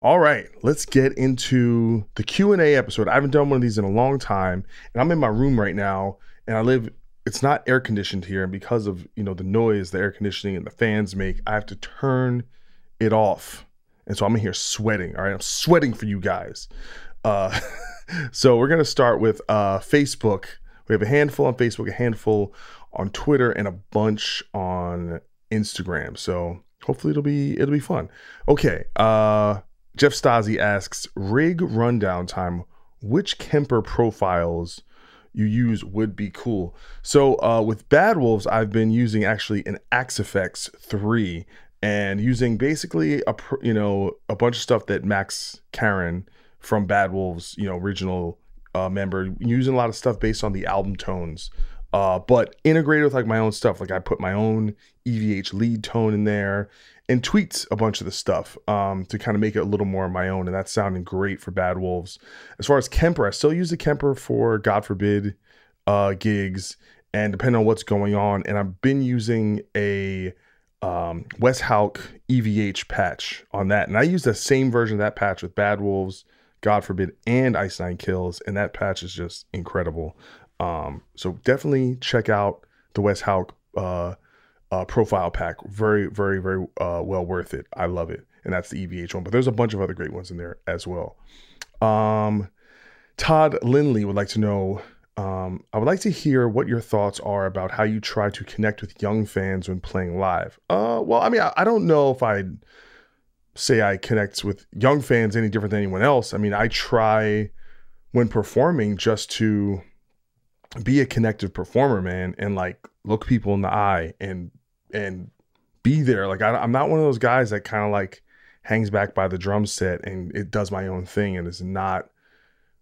All right, let's get into the Q&A episode. I haven't done one of these in a long time, and I'm in my room right now, and it's not air conditioned here, and because of, the noise the air conditioning and the fans make, I have to turn it off. And so I'm in here sweating, all right? I'm sweating for you guys. Uh, so we're going to start with Facebook. We have a handful on Facebook, a handful on Twitter, and a bunch on Instagram. So hopefully it'll be fun. Okay, Jeff Stasi asks, rig rundown time, which Kemper profiles you use would be cool. So with Bad Wolves, I've been using actually an Axifex 3 and using basically a bunch of stuff that Max Karen from Bad Wolves, original member, using a lot of stuff based on the album tones, but integrated with like my own stuff. Like I put my own EVH lead tone in there and tweaked a bunch of the stuff to kind of make it a little more my own. And that's sounding great for Bad Wolves. As far as Kemper, I still use the Kemper for God Forbid gigs and depending on what's going on. And I've been using a Wes Hauck EVH patch on that. And I use the same version of that patch with Bad Wolves, God Forbid, and Ice Nine Kills. And that patch is just incredible. So definitely check out the Wes Hauck profile pack. Very, very, very well worth it. I love it. And that's the EVH one, but there's a bunch of other great ones in there as well. Todd Lindley would like to know, I would like to hear what your thoughts are about how you try to connect with young fans when playing live. Well, I mean, I don't know if I'd say I connect with young fans any different than anyone else. I mean, I try when performing just to be a connective performer, man, and like look people in the eye and be there. Like I'm not one of those guys that kind of like hangs back by the drum set and it does my own thing and is not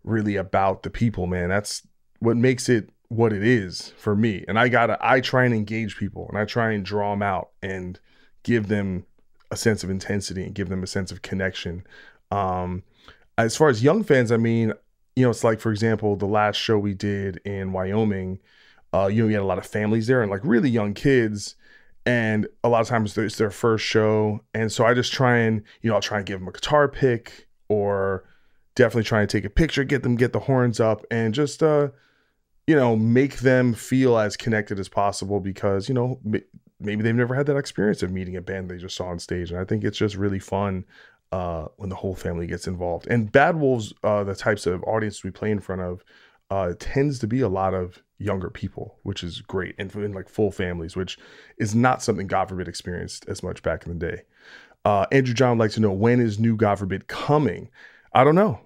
really about the people, man. That's what makes it what it is for me. And I try and engage people and I try and draw them out and give them a sense of intensity and give them a sense of connection. As far as young fans, I mean, it's like, for example, the last show we did in Wyoming, we had a lot of families there and like really young kids. And a lot of times it's their first show. And so I just try and, I'll try and give them a guitar pick or definitely try and take a picture, get the horns up and just, make them feel as connected as possible because, maybe they've never had that experience of meeting a band they just saw on stage. And I think it's just really fun when the whole family gets involved. And Bad Wolves, the types of audience we play in front of, tends to be a lot of younger people, which is great, and in like full families, which is not something God Forbid experienced as much back in the day. Andrew John would like to know, when is new God Forbid coming? I don't know.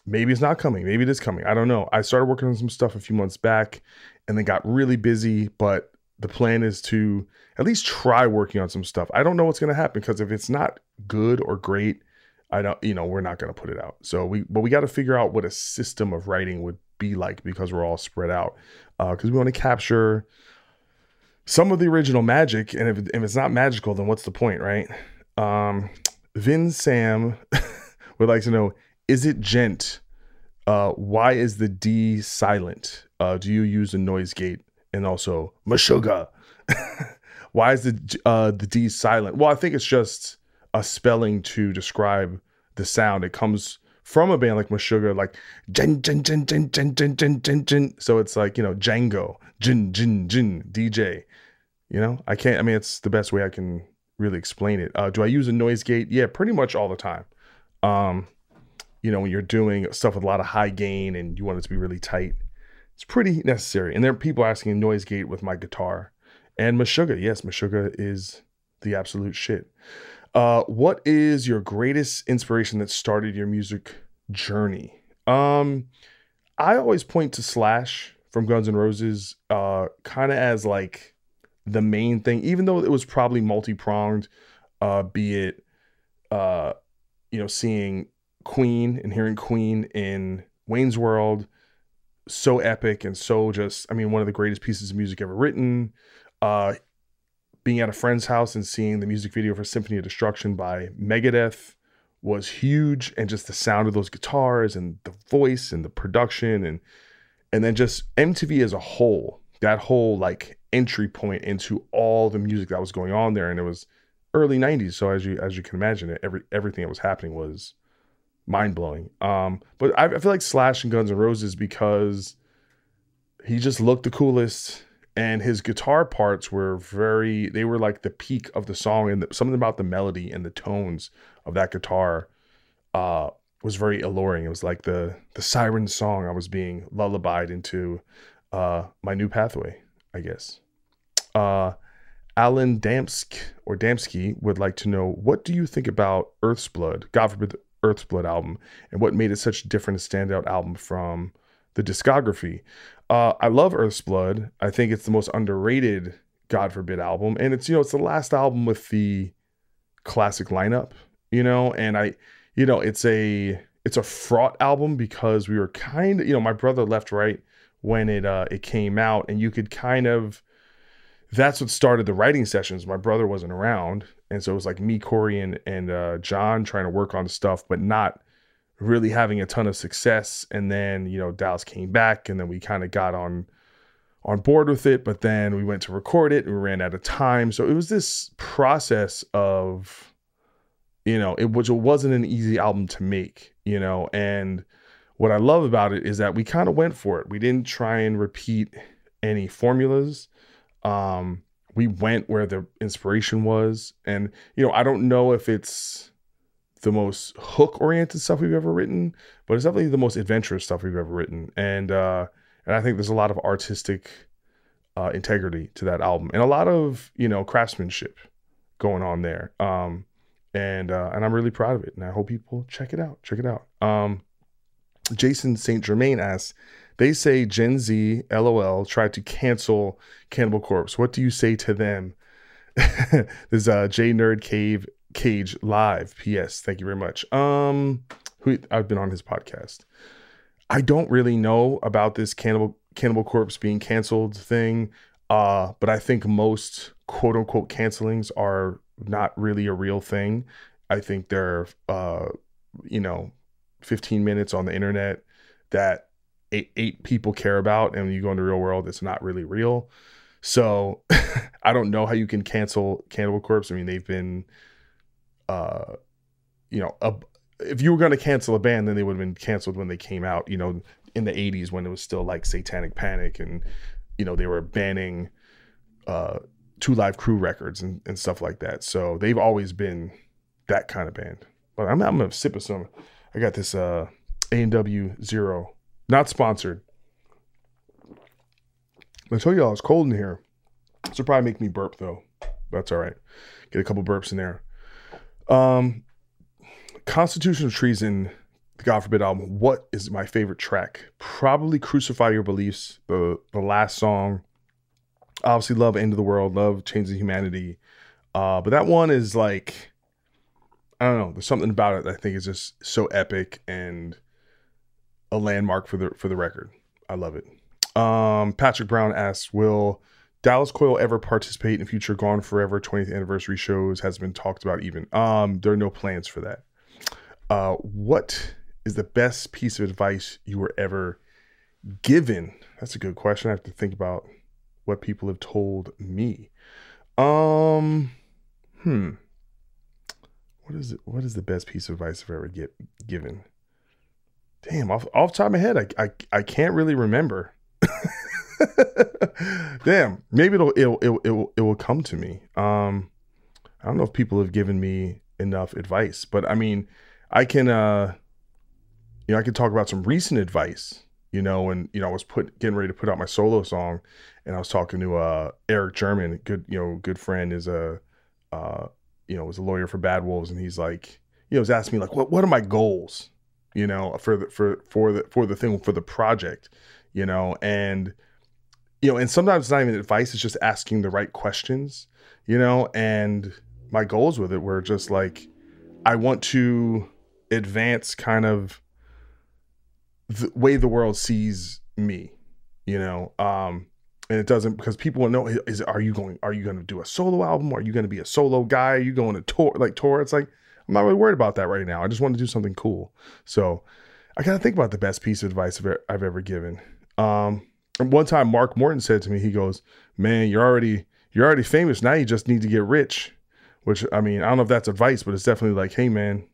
Maybe it's not coming. Maybe it is coming. I don't know. I started working on some stuff a few months back and then got really busy, but the plan is to at least try working on some stuff. I don't know what's going to happen because if it's not good or great, I don't, we're not going to put it out. So we got to figure out what a system of writing would be like because we're all spread out. Because we want to capture some of the original magic. And if it's not magical, then what's the point, right? Vin Sam would like to know, is it gent? Why is the D silent? Do you use a noise gate? And also, Meshuggah. Why is the D silent? Well, I think it's just a spelling to describe the sound. It comes from a band like Meshuggah, like jen, jen, jen, jen, jen, jen, jen, jen, jen. So it's like, Django, jin, jin, jin, DJ. It's the best way I can really explain it. Do I use a noise gate? Yeah, pretty much all the time. When you're doing stuff with a lot of high gain and you want it to be really tight, it's pretty necessary. And there are people asking noise gate with my guitar. And Meshuggah, yes, Meshuggah is the absolute shit. What is your greatest inspiration that started your music journey? I always point to Slash from Guns N' Roses, kind of as like the main thing, even though it was probably multi-pronged, be it, seeing Queen and hearing Queen in Wayne's World, so epic and so just, one of the greatest pieces of music ever written. Being at a friend's house and seeing the music video for Symphony of Destruction by Megadeth was huge. And just the sound of those guitars and the voice and the production and then just MTV as a whole, that whole like entry point into all the music that was going on there. And it was early 90s. So as you can imagine, everything that was happening was mind blowing. But I feel like Slash and Guns N' Roses, because he just looked the coolest, and his guitar parts were they were like the peak of the song, and something about the melody and the tones of that guitar was very alluring. It was like the siren song. I was being lullabied into my new pathway, I guess. Alan Damsky would like to know, what do you think about Earth's Blood, God forbid, Earth's Blood album, and what made it such a different standout album from the discography? I love Earth's Blood. I think it's the most underrated God forbid album, and it's the last album with the classic lineup, and it's a fraught album because we were kind of, my brother left right when it came out, and you could kind of, that's what started the writing sessions. My brother wasn't around, and so it was like me, Corey, and John trying to work on stuff, but not really having a ton of success. And then Dallas came back, and then we kind of got on board with it, but then we went to record it and we ran out of time. So it was this process of, it wasn't an easy album to make, and what I love about it is that we kind of went for it. We didn't try and repeat any formulas. We went where the inspiration was, and I don't know if it's the most hook oriented stuff we've ever written, but it's definitely the most adventurous stuff we've ever written. And I think there's a lot of artistic integrity to that album, and a lot of craftsmanship going on there. And I'm really proud of it, and I hope people check it out. Jason St. Germain asks, they say Gen Z, LOL, tried to cancel Cannibal Corpse. What do you say to them? There's J Nerd Cage Live. P.S. Thank you very much. I've been on his podcast. I don't really know about this Cannibal Corpse being canceled thing, but I think most quote unquote cancelings are not really a real thing. I think they're 15 minutes on the internet that eight people care about, and when you go in the real world, it's not really real. So I don't know how you can cancel Cannibal Corpse. I mean, they've been if you were going to cancel a band, then they would have been canceled when they came out, in the 80s, when it was still like Satanic Panic, and they were banning Two Live Crew records and stuff like that. So they've always been that kind of band. But I'm gonna sip of some. I got this A&W Zero, not sponsored. I told y'all it's cold in here. This will probably make me burp though. That's all right. Get a couple burps in there. Constitutional Treason, the God Forbid album. What is my favorite track? Probably Crucify Your Beliefs, the last song. Obviously love End of the World, love Chains of Humanity. But that one is like, I don't know, there's something about it that I think is just so epic and a landmark for the record. I love it. Patrick Brown asks, will Dallas Coyle ever participate in future Gone Forever 20th anniversary shows? Has been talked about even. There are no plans for that. What is the best piece of advice you were ever given? That's a good question. I have to think about what people have told me. What is it? What is the best piece of advice I've ever given? Damn, off the top of my head, I can't really remember. Damn, maybe it will come to me. I don't know if people have given me enough advice, but I mean, I can I can talk about some recent advice. When I was getting ready to put out my solo song, and I was talking to Eric German, good friend, is was a lawyer for Bad Wolves, and he's like, was asking me like, what are my goals, for the thing, for the project, and sometimes it's not even advice, it's just asking the right questions, and my goals with it were just like, I want to advance kind of the way the world sees me, and it doesn't, because people will know, are you going to do a solo album? Are you going to be a solo guy? Are you going to tour? It's like, I'm not really worried about that right now. I just want to do something cool. So I got to think about the best piece of advice I've ever given. And one time Mark Morton said to me, he goes, man, you're already famous. Now you just need to get rich. which, I mean, I don't know if that's advice, but it's definitely like, hey man,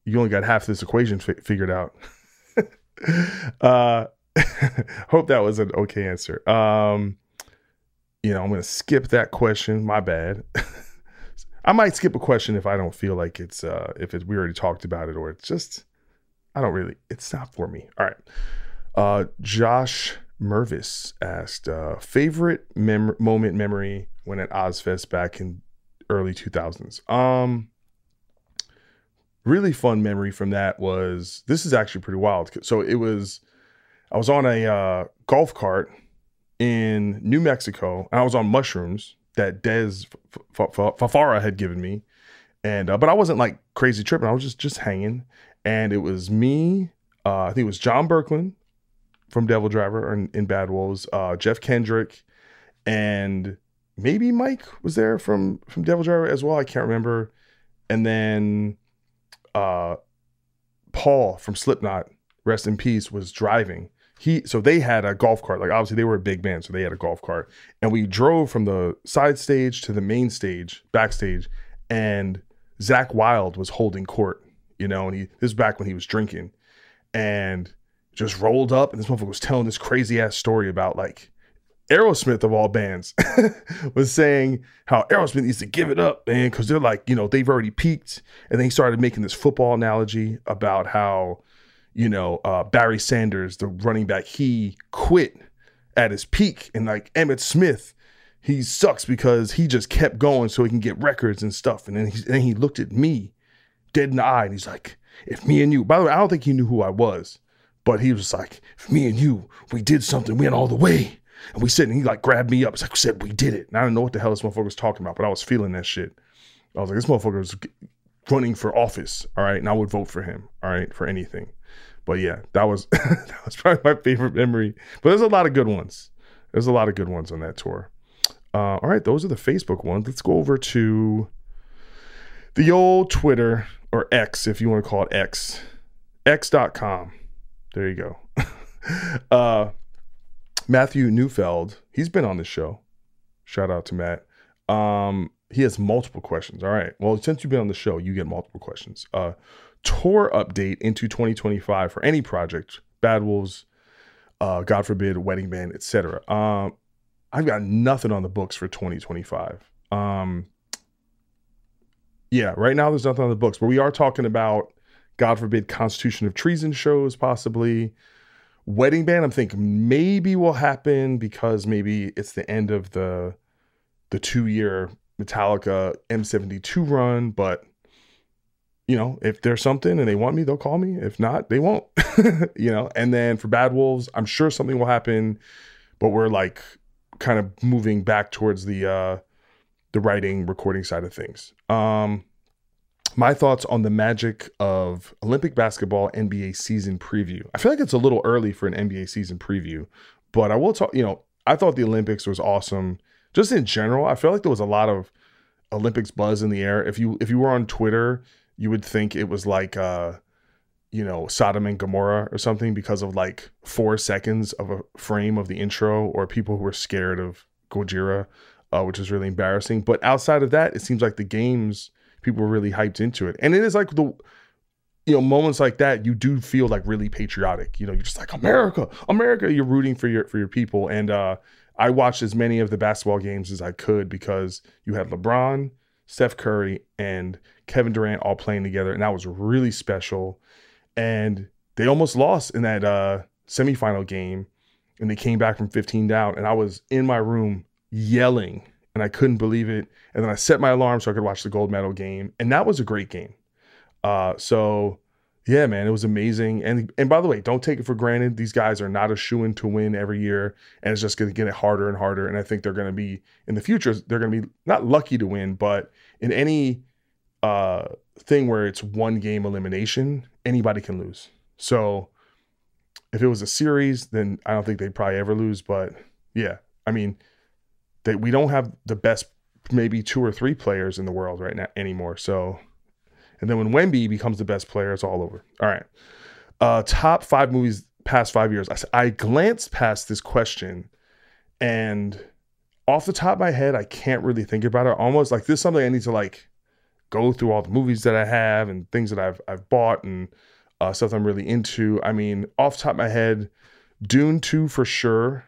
you only got half this equation figured out. Hope that was an okay answer. I'm going to skip that question. My bad. I might skip a question if I don't feel like we already talked about it, or it's just, it's not for me. All right. Josh Mervis asked, favorite moment memory when at Ozfest back in early 2000s. Really fun memory from that was, this is actually pretty wild. So I was on a golf cart in New Mexico, and I was on mushrooms that Dez Fafara had given me. And, but I wasn't like crazy tripping. I was just hanging. And it was me, I think it was John Berkman from Devil Driver in Bad Wolves, Jeff Kendrick, and maybe Mike was there from Devil Driver as well. I can't remember. And then Paul from Slipknot, rest in peace, was driving. So they had a golf cart. Like, obviously they were a big band, so they had a golf cart. And we drove from the side stage to the main stage, backstage, and Zakk Wylde was holding court, and this is back when he was drinking, and just rolled up, and this motherfucker was telling this crazy ass story about like Aerosmith of all bands was saying how Aerosmith needs to give it up, man, because they're like, they've already peaked. And then he started making this football analogy about how, Barry Sanders, the running back, he quit at his peak, and like Emmitt Smith, he sucks because he just kept going so he can get records and stuff. And then he looked at me dead in the eye, and he's like, if me and you, by the way, I don't think he knew who I was, but he was like, if me and you, we did something, we went all the way. And we said, and he like grabbed me up. It's like, said, we did it. And I don't know what the hell this motherfucker was talking about, but I was feeling that shit. I was like, this motherfucker is running for office. All right. And I would vote for him. All right. For anything. But yeah, that was, that was probably my favorite memory, but there's a lot of good ones. There's a lot of good ones on that tour. All right. Those are the Facebook ones. Let's go over to the old Twitter, or X, if you want to call it X, x.com. There you go. Matthew Neufeld, he's been on the show. Shout out to Matt. He has multiple questions. All right. Well, since you've been on the show, you get multiple questions. Tour update into 2025 for any project, Bad Wolves, God forbid, Wedding Band, etc. I've got nothing on the books for 2025. Yeah, right now there's nothing on the books, but we are talking about, God forbid, Constitution of Treason shows, possibly. Wedding Band, I'm thinking maybe will happen because maybe it's the end of the 2-year Metallica M72 run. But, if there's something and they want me, they'll call me. If not, they won't, And then for Bad Wolves, I'm sure something will happen, but we're like kind of moving back towards the writing, recording side of things. My thoughts on the magic of Olympic basketball NBA season preview. I feel like it's a little early for an NBA season preview, but I will talk, I thought the Olympics was awesome. Just in general, I feel like there was a lot of Olympics buzz in the air. If you were on Twitter, you would think it was like, Sodom and Gomorrah or something because of like 4 seconds of a frame of the intro, or people who were scared of Gojira, which is really embarrassing. But outside of that, it seems like the games, people were really hyped into it. And it is like moments like that, you do feel like really patriotic. You're just like, America, you're rooting for your people. And I watched as many of the basketball games as I could because you had LeBron, Steph Curry, and Kevin Durant all playing together. And that was really special. And they almost lost in that semifinal game, and they came back from 15 down. And I was in my room yelling, and I couldn't believe it. And then I set my alarm so I could watch the gold medal game. And that was a great game. So yeah, man, it was amazing. And by the way, don't take it for granted. These guys are not a shoo-in to win every year, and it's just going to get harder and harder. And I think they're going to be, in the future, they're going to be not lucky to win, but in any thing where it's one game elimination, anybody can lose. So if it was a series, then I don't think they'd probably ever lose. But yeah, I mean, we don't have the best, maybe 2 or 3 players in the world right now anymore. So, and then when Wemby becomes the best player, it's all over. All right. Top 5 movies past 5 years. I glanced past this question, and off the top of my head, I can't really think about it. Almost like this is something I need to like go through all the movies that I have and things that I've bought and stuff I'm really into. I mean, off the top of my head, Dune 2 for sure.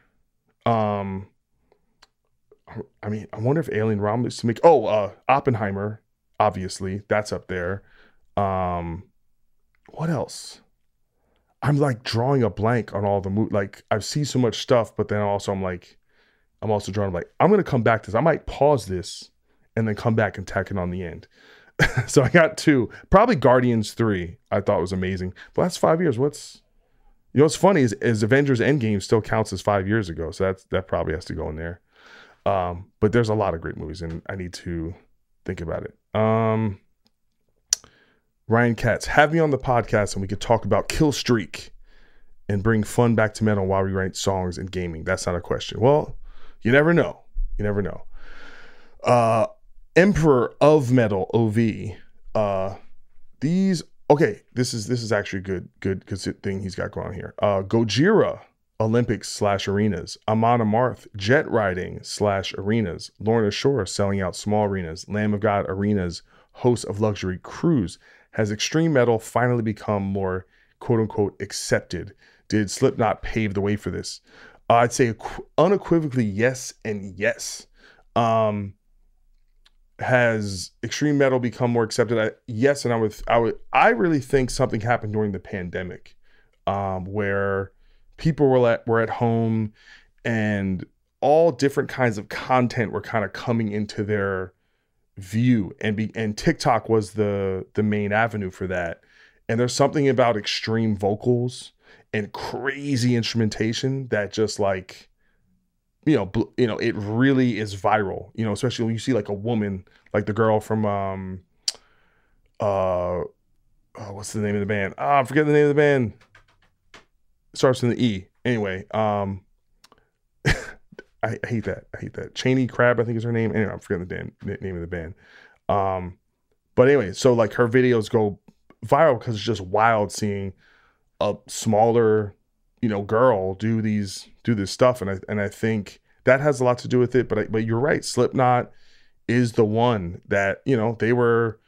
I mean, I wonder if Alien Romulus to make. Oh, Oppenheimer, obviously that's up there. What else? I'm like drawing a blank on all the movies. Like I've seen so much stuff, but then also I'm also drawing like I'm gonna come back to this. I might pause this and then come back and tack it on the end. So I got 2. Probably Guardians 3. I thought was amazing. But that's 5 years. What's funny is Avengers Endgame still counts as 5 years ago. So that probably has to go in there. But there's a lot of great movies, and I need to think about it. Ryan Katz, have me on the podcast and we could talk about Kill Streak and bring fun back to metal while we write songs and gaming. That's not a question. Well, you never know. You never know. Emperor of Metal, OV. This is actually good thing he's got going on here. Gojira Olympics / arenas, Amon Amarth jet riding / arenas, Lorna Shore selling out small arenas, Lamb of God arenas, host of luxury cruise. Has extreme metal finally become more quote unquote accepted? Did Slipknot pave the way for this? I'd say unequivocally yes and yes. Has extreme metal become more accepted? Yes, and I really think something happened during the pandemic, where people were at home, and all different kinds of content were kind of coming into their view, and TikTok was the main avenue for that. And there's something about extreme vocals and crazy instrumentation that just like, it really is viral, especially when you see like a woman, like the girl from, what's the name of the band? I'm forgetting the name of the band. It starts in the E. Anyway, I hate that. Cheney Crab, I think is her name. Anyway, I'm forgetting the name of the band. But anyway, so like her videos go viral because it's just wild seeing a smaller, girl do this stuff, and I think that has a lot to do with it. But you're right, Slipknot is the one that they were,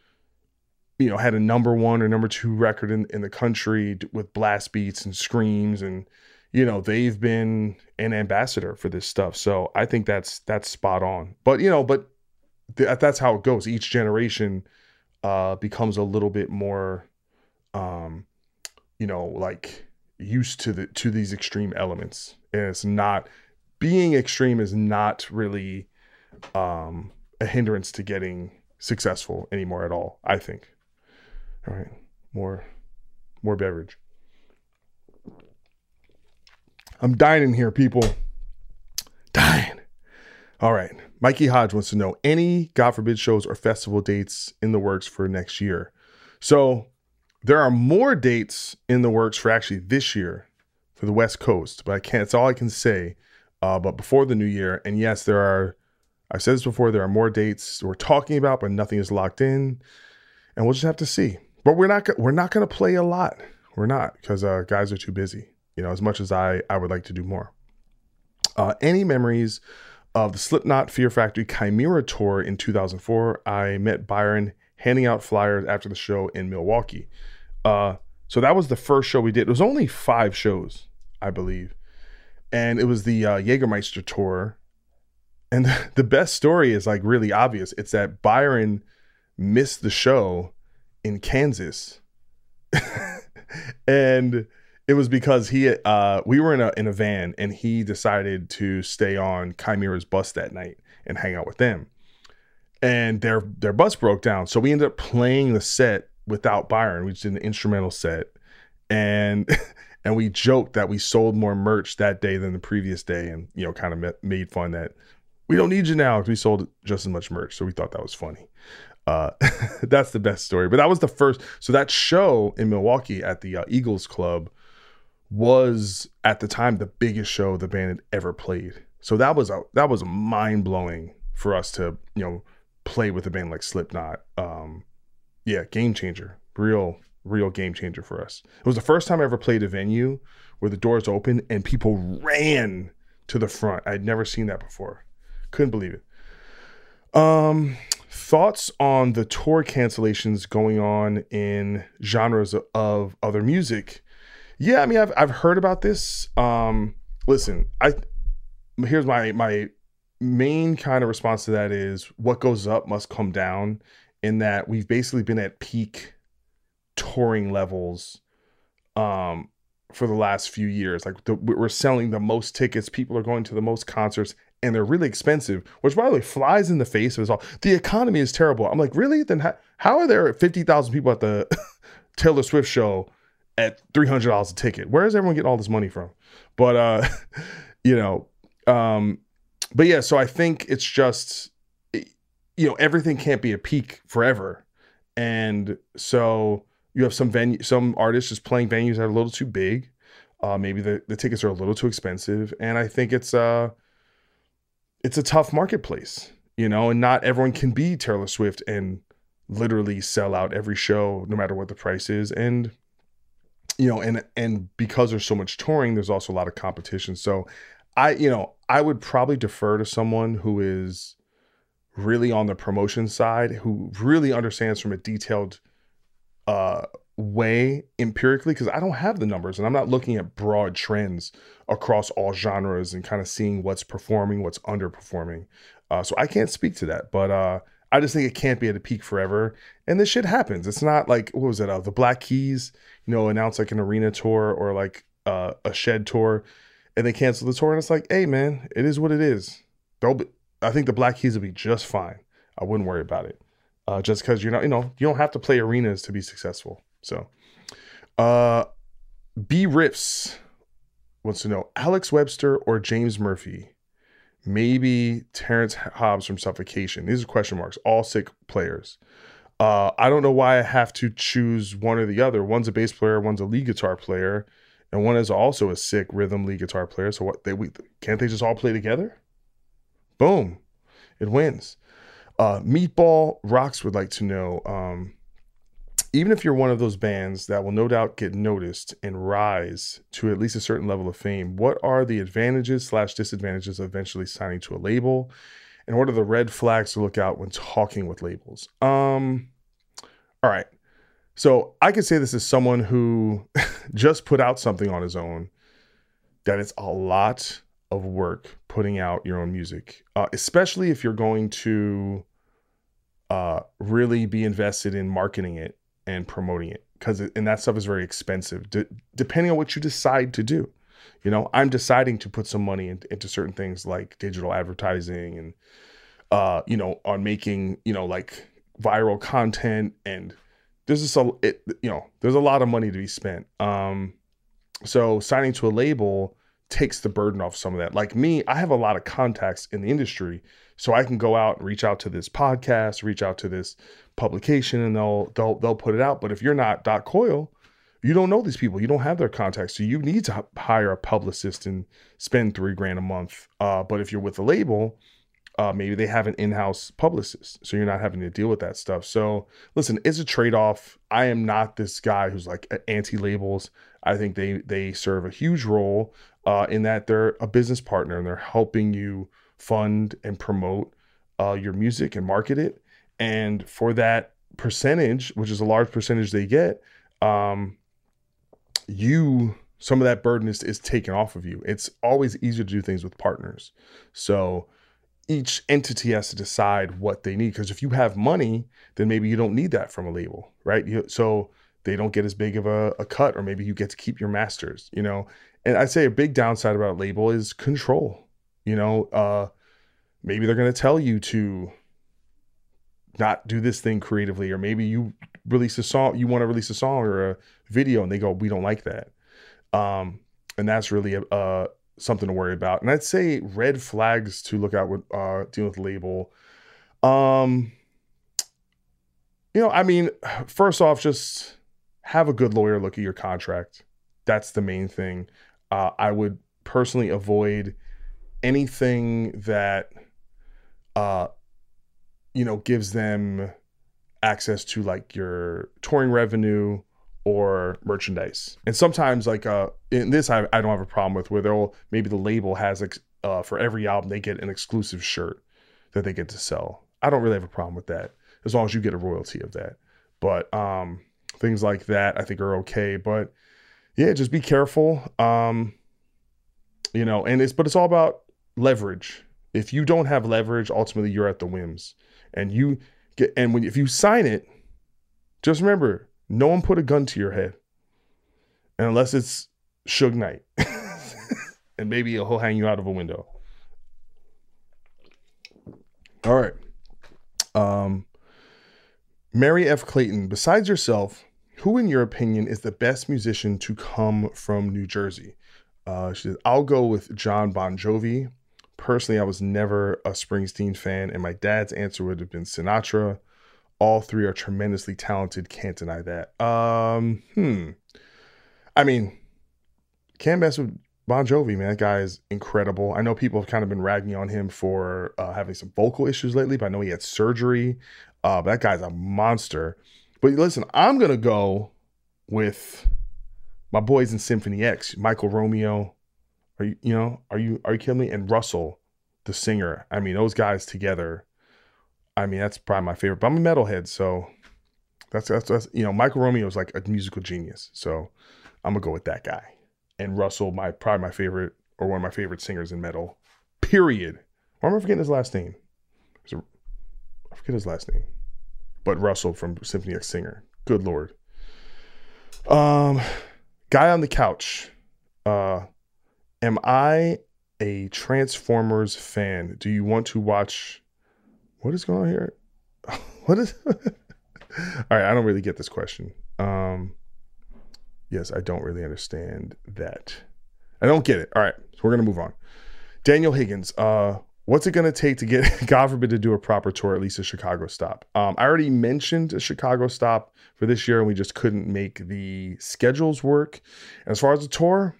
had a number 1 or number 2 record in the country with blast beats and screams, and they've been an ambassador for this stuff. So I think that's spot on. But that's how it goes. Each generation becomes a little bit more like used to these extreme elements. And it's not, being extreme is not really a hindrance to getting successful anymore at all, I think. All right, more beverage. I'm dying in here, people. Dying. All right. Mikey Hodge wants to know any, God forbid, shows or festival dates in the works for next year. So there are more dates in the works for actually this year for the West Coast, but that's all I can say. But before the new year, and yes, there are, I've said this before, there are more dates we're talking about, but nothing is locked in, and we'll just have to see. But we're not going to play a lot. We're not, because guys are too busy. As much as I would like to do more. Any memories of the Slipknot Fear Factory Chimera tour in 2004? I met Byron handing out flyers after the show in Milwaukee. So that was the first show we did. It was only 5 shows, I believe. And it was the Jägermeister tour. And the best story is like really obvious. It's that Byron missed the show in Kansas. And it was because we were in a van, and he decided to stay on Chimera's bus that night and hang out with them. And their bus broke down, so we ended up playing the set without Byron. We just did an instrumental set, and we joked that we sold more merch that day than the previous day, and kind of made fun that we don't need you now because we sold just as much merch. So we thought that was funny. That's the best story. But that was the first. So that show in Milwaukee at the Eagles Club was at the time the biggest show the band had ever played. So that was mind blowing for us to play with a band like Slipknot. Game changer, real game changer for us. It was the first time I ever played a venue where the doors opened and people ran to the front. I'd never seen that before. Couldn't believe it. thoughts on the tour cancellations going on in genres of other music? Yeah, I mean, I've heard about this. Listen, here's my main kind of response to that is what goes up must come down, in that we've basically been at peak touring levels for the last few years. Like we're selling the most tickets, people are going to the most concerts, and they're really expensive, which by the way flies in the face of us all. The economy is terrible. I'm like, really? Then how are there 50,000 people at the Taylor Swift show at $300 a ticket? Where is everyone getting all this money from? But you know, but yeah, so I think it's just, you know, everything can't be a peak forever. And so you have some artists just playing venues that are a little too big. Maybe the tickets are a little too expensive. And I think it's a tough marketplace, you know, and not everyone can be Taylor Swift and literally sell out every show, no matter what the price is. And, you know, and because there's so much touring, there's also a lot of competition. So I would probably defer to someone who is really on the promotion side, who really understands from a detailed way empirically, because I don't have the numbers and I'm not looking at broad trends across all genres and kind of seeing what's performing, what's underperforming. So I can't speak to that, but I just think it can't be at a peak forever. And this shit happens. It's not like, what was it? The Black Keys, you know, announced like an arena tour or like a shed tour, and they canceled the tour. And it's like, hey man, it is what it is. I think the Black Keys will be just fine. I wouldn't worry about it. Just because you don't have to play arenas to be successful. So, B Riffs wants to know Alex Webster or James Murphy, maybe Terrence Hobbs from Suffocation. These are question marks. All sick players. I don't know why I have to choose one or the other. One's a bass player, one's a lead guitar player, and one is also a sick rhythm lead guitar player. So can't they just all play together? Boom, it wins. Meatball Rocks would like to know, even if you're one of those bands that will no doubt get noticed and rise to at least a certain level of fame, what are the advantages/disadvantages of eventually signing to a label? And what are the red flags to look out when talking with labels? All right. So I could say this as someone who just put out something on his own, that it's a lot of work putting out your own music, especially if you're going to really be invested in marketing it and promoting it, and that stuff is very expensive, depending on what you decide to do. You know, I'm deciding to put some money into certain things like digital advertising and, on making, like viral content, and there's there's a lot of money to be spent. So signing to a label takes the burden off some of that. Like me, I have a lot of contacts in the industry, so I can go out and reach out to this podcast, reach out to this publication, and they'll put it out. But if you're not Doc Coyle, you don't know these people, you don't have their contacts, so you need to hire a publicist and spend $3,000 a month. But if you're with a label, maybe they have an in-house publicist, so you're not having to deal with that stuff. So listen, it's a trade-off. I am not this guy who's like anti-labels. I think they serve a huge role in that they're a business partner and they're helping you fund and promote your music and market it. And for that percentage, which is a large percentage they get, some of that burden is taken off of you. It's always easier to do things with partners. So each entity has to decide what they need, because if you have money, then maybe you don't need that from a label, right? So they don't get as big of a cut, or maybe you get to keep your masters, And I'd say a big downside about a label is control. Maybe they're going to tell you to not do this thing creatively, or maybe you want to release a song or a video, and they go, we don't like that. And that's really something to worry about. And I'd say red flags to look out with dealing with label. First off, just have a good lawyer look at your contract. That's the main thing. I would personally avoid anything that gives them access to like your touring revenue or merchandise. And sometimes in this, I don't have a problem with, where maybe the label has for every album, they get an exclusive shirt that they get to sell. I don't really have a problem with that as long as you get a royalty of that. But things like that I think are okay. But yeah, just be careful. You know, and it's all about leverage. If you don't have leverage, ultimately you're at the whims. And if you sign it, just remember, no one put a gun to your head. And unless it's Suge Knight. And maybe he'll hang you out of a window. All right. Mary F. Clayton, besides yourself, who in your opinion is the best musician to come from New Jersey? She says, I'll go with John Bon Jovi. Personally, I was never a Springsteen fan, and my dad's answer would have been Sinatra. All three are tremendously talented. Can't deny that. I mean, can't mess with Bon Jovi, man. That guy is incredible. I know people have kind of been ragging on him for having some vocal issues lately, but I know he had surgery. But that guy's a monster. But listen, I'm going to go with my boys in Symphony X, Michael Romeo. Are you kidding me? And Russell, the singer. I mean, those guys together. I mean, that's probably my favorite. But I'm a metalhead, so that's Michael Romeo is like a musical genius. So I'm gonna go with that guy. And Russell, probably my favorite, or one of my favorite singers in metal. Period. Why am I forgetting his last name? I forget his last name. But Russell from Symphony X singer. Good Lord. Guy on the couch. Am I a Transformers fan? Do you want to watch? What is going on here? What is? All right, I don't really get this question. Yes, I don't really understand that. I don't get it. All right, so we're gonna move on. Daniel Higgins. What's it gonna take to get, God forbid, to do a proper tour, at least a Chicago stop? I already mentioned a Chicago stop for this year, and we just couldn't make the schedules work. As far as the tour,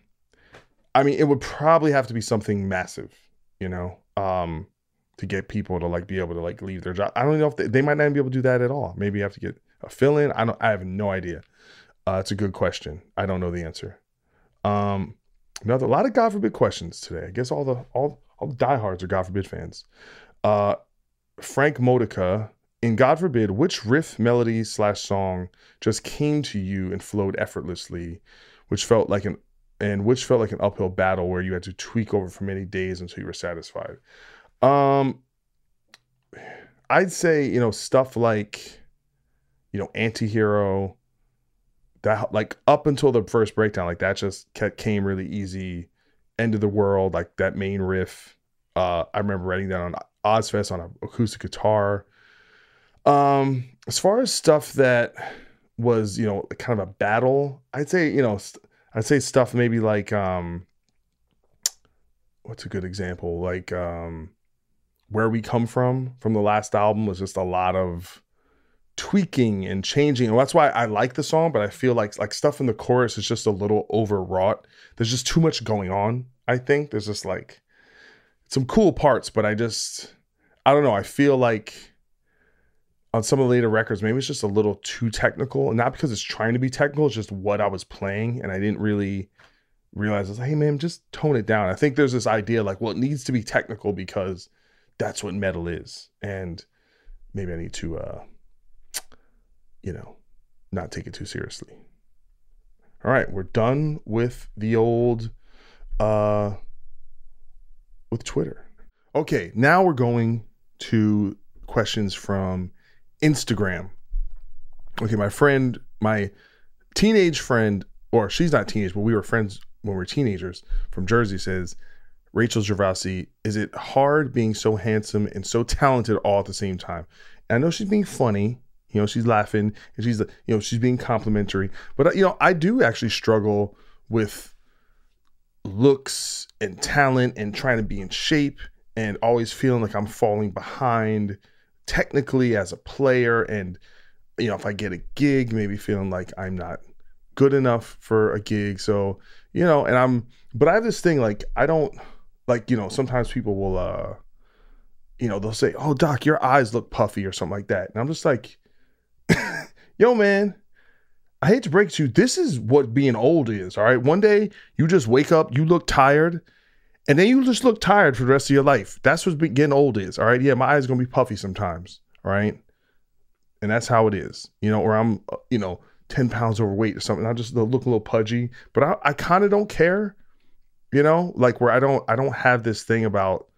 I mean, it would probably have to be something massive, to get people to like be able to like leave their job. I don't know if they might not even be able to do that at all. Maybe you have to get a fill-in. I have no idea. It's a good question. I don't know the answer. A lot of God forbid questions today. I guess all the diehards are God forbid fans. Frank Modica, in God forbid, which riff, melody / song just came to you and flowed effortlessly, which felt like an uphill battle where you had to tweak over for many days until you were satisfied? I'd say, stuff like, Antihero, that like up until the first breakdown, like that just came really easy. End of the World, like that main riff. I remember writing that on Ozfest on an acoustic guitar. As far as stuff that was, kind of a battle, I'd say stuff maybe like, what's a good example? Like, Where We Come From the last album was just a lot of tweaking and changing. And that's why I like the song, but I feel like stuff in the chorus is just a little overwrought. There's just too much going on. I think there's just like some cool parts, but I don't know. I feel like on some of the later records, maybe it's just a little too technical, and not because it's trying to be technical. It's just what I was playing. And I didn't really realize, I was like, hey man, just tone it down. I think there's this idea like, well, it needs to be technical because that's what metal is. And maybe I need to, not take it too seriously. All right. We're done with the old, with Twitter. Okay. Now we're going to questions from Instagram. Okay. My teenage friend, or she's not teenage, but we were friends when we were teenagers, from Jersey, says, Rachel Gervasi, is it hard being so handsome and so talented all at the same time? And I know she's being funny, she's laughing, and she's being complimentary, but I do actually struggle with looks and talent and trying to be in shape and always feeling like I'm falling behind technically as a player. And, if I get a gig, maybe feeling like I'm not good enough for a gig. So, but I have this thing, like, I don't like, sometimes people will, they'll say, oh, Doc, your eyes look puffy or something like that. And I'm just like, yo, man, I hate to break it to you. This is what being old is. All right. One day you just wake up, you look tired, And then you just look tired for the rest of your life. That's what getting old is. All right. Yeah, my eyes are going to be puffy sometimes. All right. And that's how it is, or I'm, 10 pounds overweight or something. I just look a little pudgy, but I kind of don't care, like where I don't have this thing about,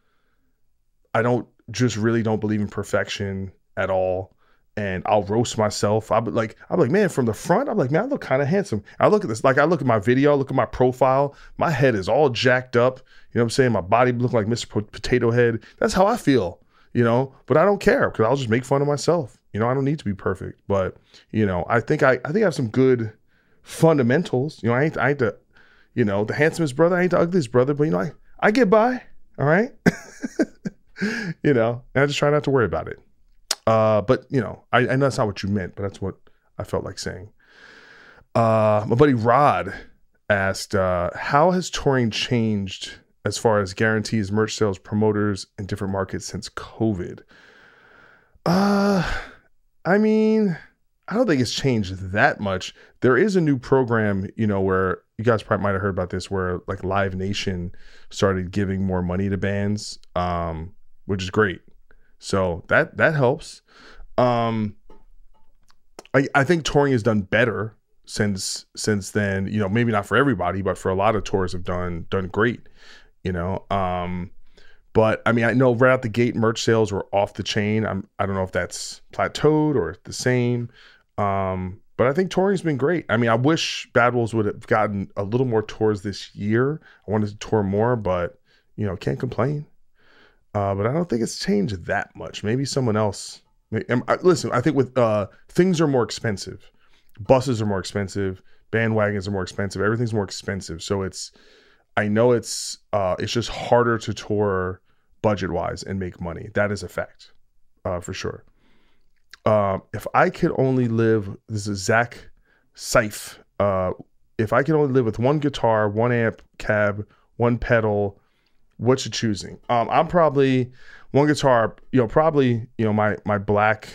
I really don't believe in perfection at all. And I'll roast myself. I'll be like, man, from the front, I'm like, man, I look kind of handsome. I look at this, like I look at my video, look at my profile. My head is all jacked up. You know what I'm saying? My body look like Mr. Potato Head. That's how I feel, but I don't care because I'll just make fun of myself. I don't need to be perfect, but I think I have some good fundamentals. I ain't the, the handsomest brother. I ain't the ugliest brother, but I get by. All right. And I just try not to worry about it. But I know that's not what you meant, but that's what I felt like saying. My buddy Rod asked, how has touring changed as far as guarantees, merch sales, promoters in different markets since COVID? I mean, I don't think it's changed that much. There is a new program, where you guys probably might have heard about this, where like Live Nation started giving more money to bands, which is great. So that helps. I think touring has done better since then. Maybe not for everybody, but for a lot of tours have done great. But I mean, I know right out the gate, merch sales were off the chain. I don't know if that's plateaued or the same. But I think touring's been great. I mean, I wish Bad Wolves would have gotten a little more tours this year. I wanted to tour more, but can't complain. But I don't think it's changed that much. Maybe someone else. Listen, I think with things are more expensive. Buses are more expensive. Bandwagons are more expensive. Everything's more expensive. So I know it's just harder to tour budget wise and make money. That is a fact, for sure. If I could only live, this is Zach Seif. If I could only live with one guitar, one amp, cab, one pedal, what you choosing? I'm probably one guitar, my black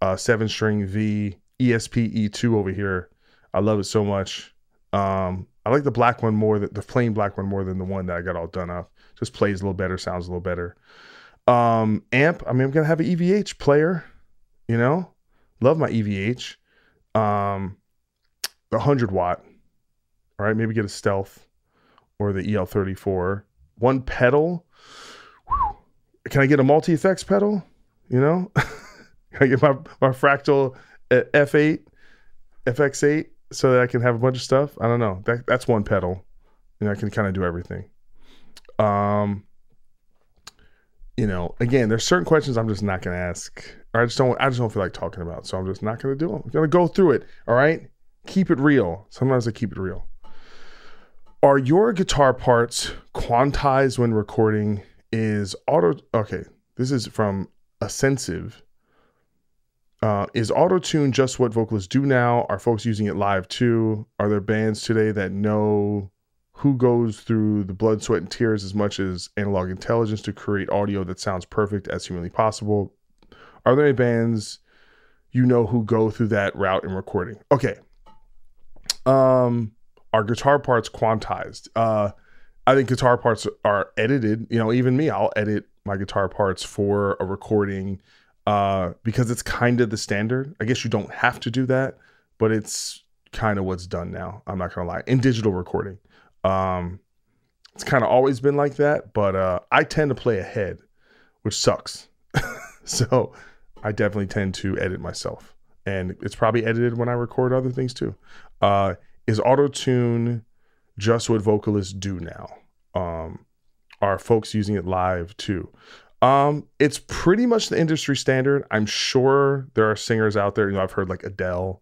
7-string V ESP E2 over here. I love it so much. I like the black one more, the plain black one more than the one that I got all done up. Just plays a little better, sounds a little better. Amp, I mean, I'm gonna have an EVH player, love my EVH. The 100 watt. All right, maybe get a Stealth or the EL34. One pedal. Whew. Can I get a multi-effects pedal? Can I get my Fractal F8, FX8 so that I can have a bunch of stuff? I don't know. That's one pedal. I can kind of do everything. Again, there's certain questions I'm just not going to ask. Or I just don't feel like talking about. So I'm just not going to do them. I'm going to go through it. All right. Keep it real. Sometimes I keep it real. Are your guitar parts quantized when recording? Okay, this is from Ascensive. Is auto-tune just what vocalists do now? Are folks using it live too? Are there bands today that know who goes through the blood, sweat, and tears as much as analog intelligence to create audio that sounds perfect as humanly possible? Are there any bands who go through that route in recording? Okay. Are guitar parts quantized? I think guitar parts are edited. Even me, I'll edit my guitar parts for a recording because it's kind of the standard. I guess you don't have to do that, but it's kind of what's done now. I'm not going to lie. In digital recording. It's kind of always been like that, but I tend to play ahead, which sucks. So I definitely tend to edit myself. And it's probably edited when I record other things too. Is auto-tune just what vocalists do now? Are folks using it live too? It's pretty much the industry standard. I'm sure there are singers out there. I've heard like Adele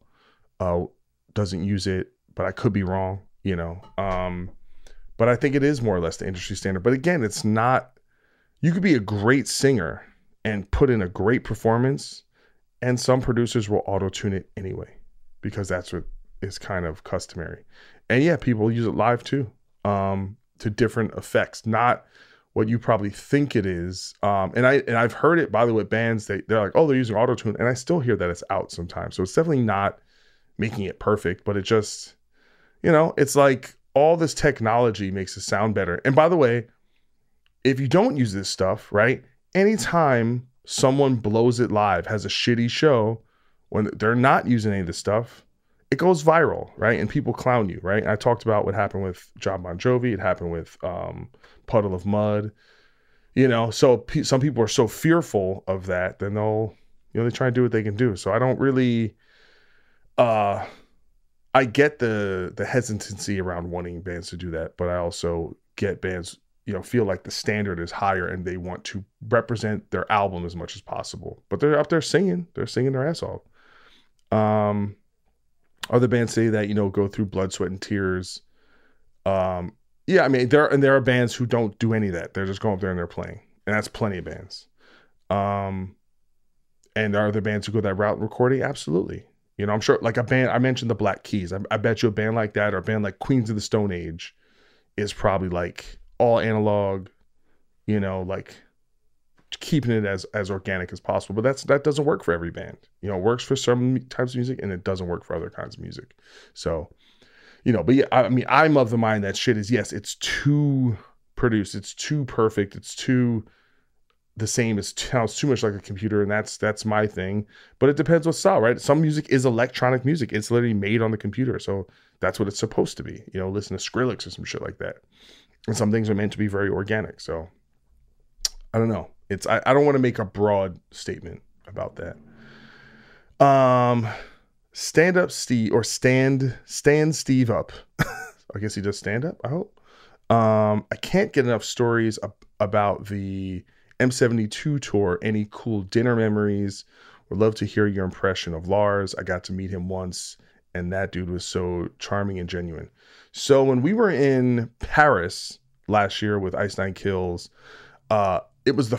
doesn't use it, but I could be wrong. But I think it is more or less the industry standard. But again, it's not. You could be a great singer and put in a great performance, and some producers will auto-tune it anyway because that's what is kind of customary. And yeah, people use it live too, to different effects, not what you probably think it is. And I've heard it, by the way, bands, they're like, oh, they're using auto-tune, and I still hear that it's out sometimes. So it's definitely not making it perfect, but it just, it's like all this technology makes it sound better. And by the way, if you don't use this stuff, right? Anytime someone blows it live, has a shitty show, when they're not using any of this stuff, it goes viral, right? And people clown you, right? And I talked about what happened with John Bon Jovi. It happened with Puddle of Mud. You know, so some people are so fearful of that, then they'll, you know, they try and do what they can do. So I don't really, I get the hesitancy around wanting bands to do that, but I also get bands, you know, feel like the standard is higher and they want to represent their album as much as possible. But they're up there singing. They're singing their ass off. Other bands say that, you know, go through blood, sweat, and tears. Yeah, I mean, there are bands who don't do any of that. They're just going up there and they're playing. And that's plenty of bands. And there are other bands who go that route in recording? Absolutely. You know, I'm sure, like a band, I mentioned the Black Keys. I bet you a band like that, or a band like Queens of the Stone Age, is probably like all analog, you know, like keeping it as organic as possible. But that doesn't work for every band. You know, it works for some types of music and it doesn't work for other kinds of music. So, you know, but yeah, I mean, I'm of the mind that shit is, yes, it's too produced, it's too perfect, it's too the same, it sounds too much like a computer, and that's my thing. But it depends what style, right? Some music is electronic music. It's literally made on the computer, so that's what it's supposed to be. You know, listen to Skrillex or some shit like that. And some things are meant to be very organic. So I don't know. I don't want to make a broad statement about that. Stand up Steve, or stand Steve up. I guess he does stand up, I hope. I can't get enough stories about the M72 tour. Any cool dinner memories? Would love to hear your impression of Lars. I got to meet him once, and that dude was so charming and genuine. So when we were in Paris last year with Ice Nine Kills, it was the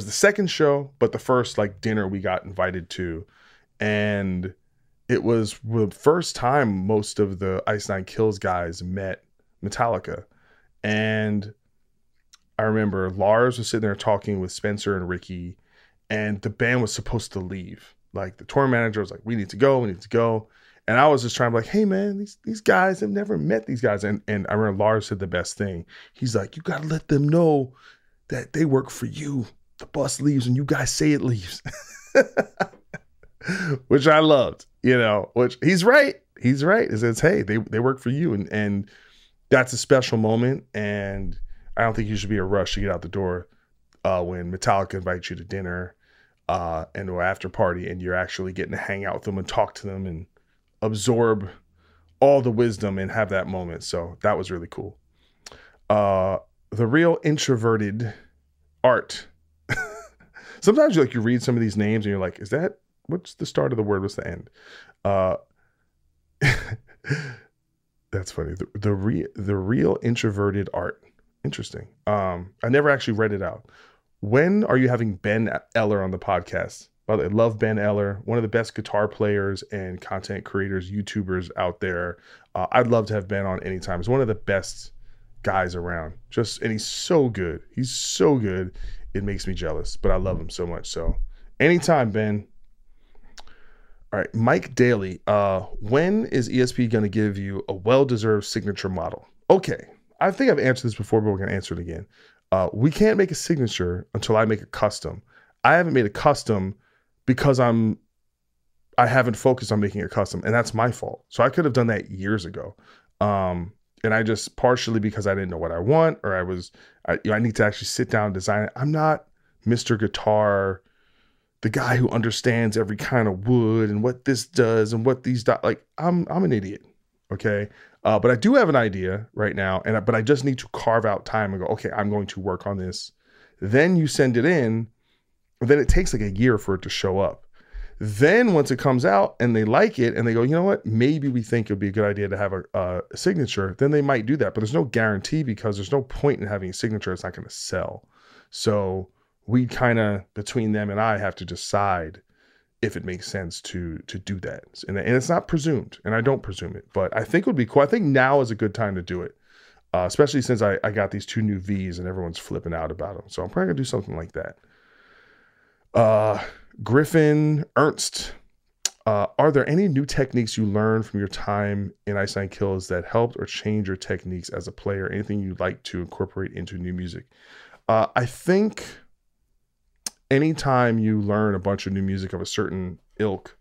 second show, but the first like dinner we got invited to. And it was the first time most of the Ice Nine Kills guys met Metallica. And I remember Lars was sitting there talking with Spencer and Ricky, and the band was supposed to leave. Like the tour manager was like, we need to go. And I was just trying to be like, hey man, these guys have never met these guys. And I remember Lars said the best thing. He's like, you got to let them know that they work for you. The bus leaves and you guys say it leaves. Which I loved, you know, which he's right. He's right. It says, hey, they work for you. And that's a special moment. And I don't think you should be a rush to get out the door when Metallica invites you to dinner and or after party, and you're actually getting to hang out with them and talk to them and absorb all the wisdom and have that moment. So that was really cool. The real introverted art. Sometimes you read some of these names and you're like, what's the start of the word? What's the end? That's funny. The real introverted art. Interesting. I never actually read it out. When are you having Ben Eller on the podcast? By the way, I love Ben Eller, one of the best guitar players and content creators, YouTubers out there. I'd love to have Ben on anytime. He's one of the best guys around. And he's so good. He's so good. It makes me jealous, but I love him so much. So anytime, Ben. All right, Mike Daly. When is ESP going to give you a well-deserved signature model? Okay, I think I've answered this before, but we're going to answer it again. We can't make a signature until I make a custom. I haven't made a custom because I haven't focused on making a custom, and that's my fault. So I could have done that years ago. And I just, partially because I didn't know what I want, or I need to actually sit down and design it. I'm not Mr. Guitar, the guy who understands every kind of wood and what this does and what these like. I'm an idiot, okay. But I do have an idea right now, but I just need to carve out time and go, okay, I'm going to work on this. Then you send it in, and then it takes like a year for it to show up. Then once it comes out and they like it and they go, you know what, maybe we think it'd be a good idea to have a signature, then they might do that. But there's no guarantee, because there's no point in having a signature. It's not going to sell. So we kind of, between them and I, have to decide if it makes sense to do that. And it's not presumed, and I don't presume it, but I think it would be cool. I think now is a good time to do it, especially since I got these 2 new Vs and everyone's flipping out about them. So I'm probably going to do something like that. Griffin Ernst. Are there any new techniques you learned from your time in Ice Nine Kills that helped or changed your techniques as a player? Anything you'd like to incorporate into new music? I think anytime you learn a bunch of new music of a certain ilk,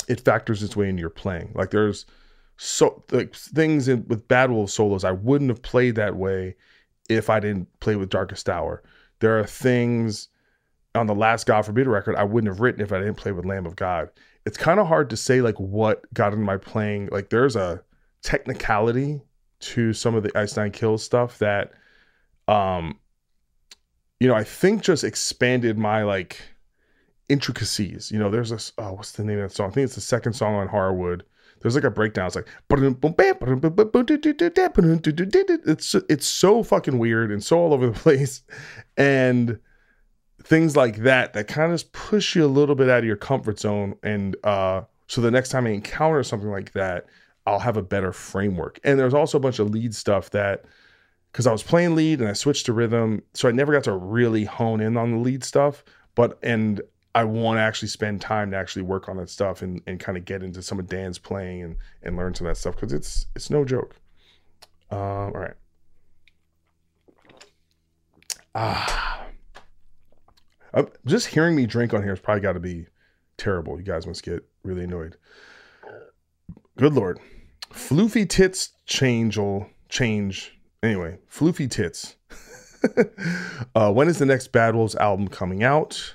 it factors its way into your playing. Like there's things with Bad Wolves solos I wouldn't have played that way if I didn't play with Darkest Hour. There are things on the last God Forbid record I wouldn't have written if I didn't play with Lamb of God. It's kind of hard to say like what got into my playing. Like there's a technicality to some of the Ice Nine Kills stuff that I think just expanded my like intricacies. There's this, what's the name of that song? I think it's the second song on Horrorwood. There's like a breakdown. It's like, it's so fucking weird and so all over the place. And things like that kind of just push you a little bit out of your comfort zone. And so the next time I encounter something like that, I'll have a better framework. And there's also a bunch of lead stuff that, because I was playing lead and I switched to rhythm, so I never got to really hone in on the lead stuff. And I want to actually spend time to actually work on that stuff and kind of get into some of Dan's playing and learn some of that stuff, because it's no joke. All right. Just hearing me drink on here has probably got to be terrible. You guys must get really annoyed. Good Lord. Floofy tits change. Anyway, floofy tits. When is the next Bad Wolves album coming out?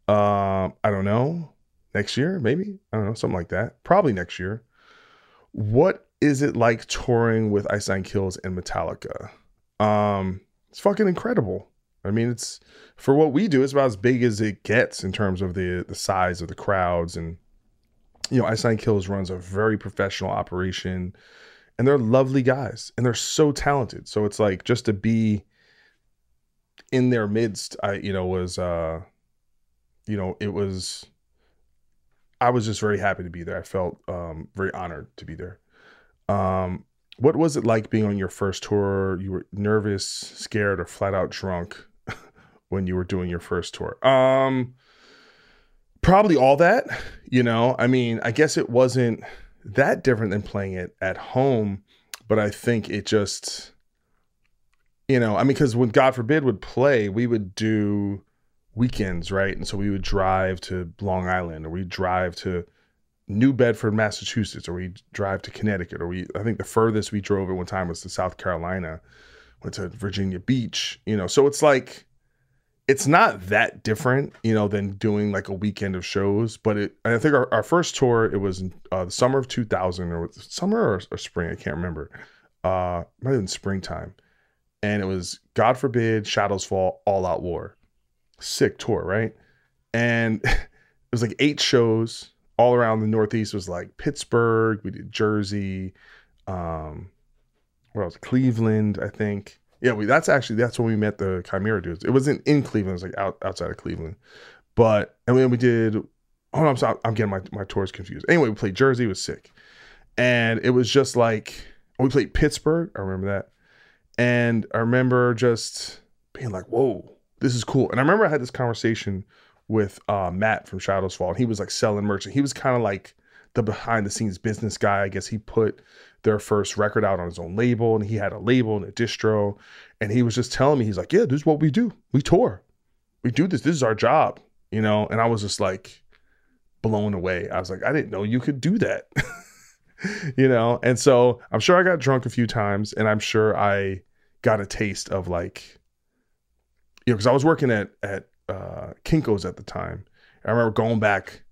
I don't know. Next year, maybe? I don't know, something like that. Probably next year. What is it like touring with Ice Nine Kills and Metallica? It's fucking incredible. I mean, it's, for what we do, it's about as big as it gets in terms of the size of the crowds. And, Ice Nine Kills runs a very professional operation, and they're lovely guys, and they're so talented. So it's like, just to be in their midst, I was just very happy to be there. I felt very honored to be there. What was it like being on your first tour? You were nervous, scared, or flat out drunk when you were doing your first tour? Probably all that, I mean, I guess it wasn't that different than playing it at home, but I think it just, because when God Forbid would play, we would do weekends, right? And so we would drive to Long Island, or we'd drive to New Bedford, Massachusetts, or we drive to Connecticut, I think the furthest we drove at one time was to South Carolina, went to Virginia Beach, so it's like, it's not that different, than doing like a weekend of shows. But I think our first tour, it was the summer of 2000, or summer or spring, I can't remember. Might have been springtime. And it was God Forbid, Shadows Fall, All Out War. Sick tour, right? And it was like 8 shows all around the Northeast. It was like Pittsburgh, we did Jersey, where else? Cleveland, I think. Yeah, that's when we met the Chimera dudes. It wasn't in Cleveland, it was like outside of Cleveland. And then we did, I'm getting my tours confused. Anyway, we played Jersey, it was sick. And it was just like, we played Pittsburgh, I remember that. And I remember just being like, whoa, this is cool. And I remember I had this conversation with Matt from Shadows Fall, and he was like selling merch. He was kind of like the behind the scenes business guy. I guess he put their first record out on his own label, and he had a label and a distro. And he was just telling me, he's like, yeah, this is what we do. We tour. We do this. This is our job, And I was just like blown away. I was like, I didn't know you could do that, And so I'm sure I got drunk a few times, and I'm sure I got a taste of like, because I was working at Kinko's at the time. I remember going back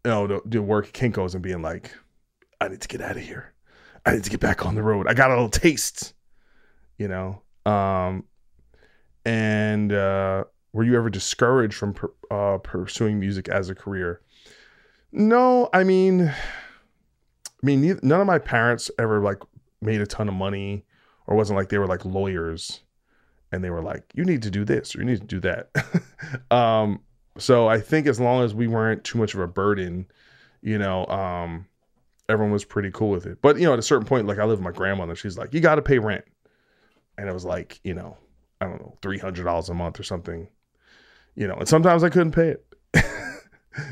to work at Kinko's and being like, I need to get out of here. I need to get back on the road. I got a little taste, and were you ever discouraged from pursuing music as a career? No, I mean, none of my parents ever like made a ton of money, or wasn't like they were like lawyers and they were like, you need to do this or you need to do that. So I think as long as we weren't too much of a burden, everyone was pretty cool with it. But, at a certain point, like I live with my grandmother, she's like, you got to pay rent. And it was like, I don't know, $300 a month or something, and sometimes I couldn't pay it.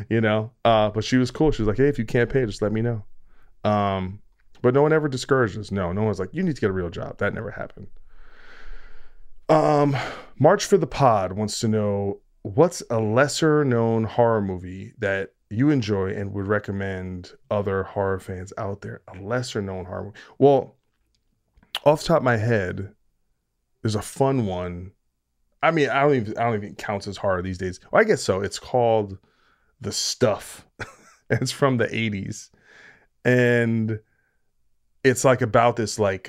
you know. But she was cool. She was like, hey, if you can't pay, just let me know. But no one ever discouraged us. No one's like, you need to get a real job. That never happened. March for the Pod wants to know, what's a lesser known horror movie that you enjoy and would recommend other horror fans out there? A lesser known horror movie. Well, off the top of my head, there's a fun one. I mean, I don't even think it counts as horror these days. Well, I guess so. It's called The Stuff. It's from the 80s. And it's like about this like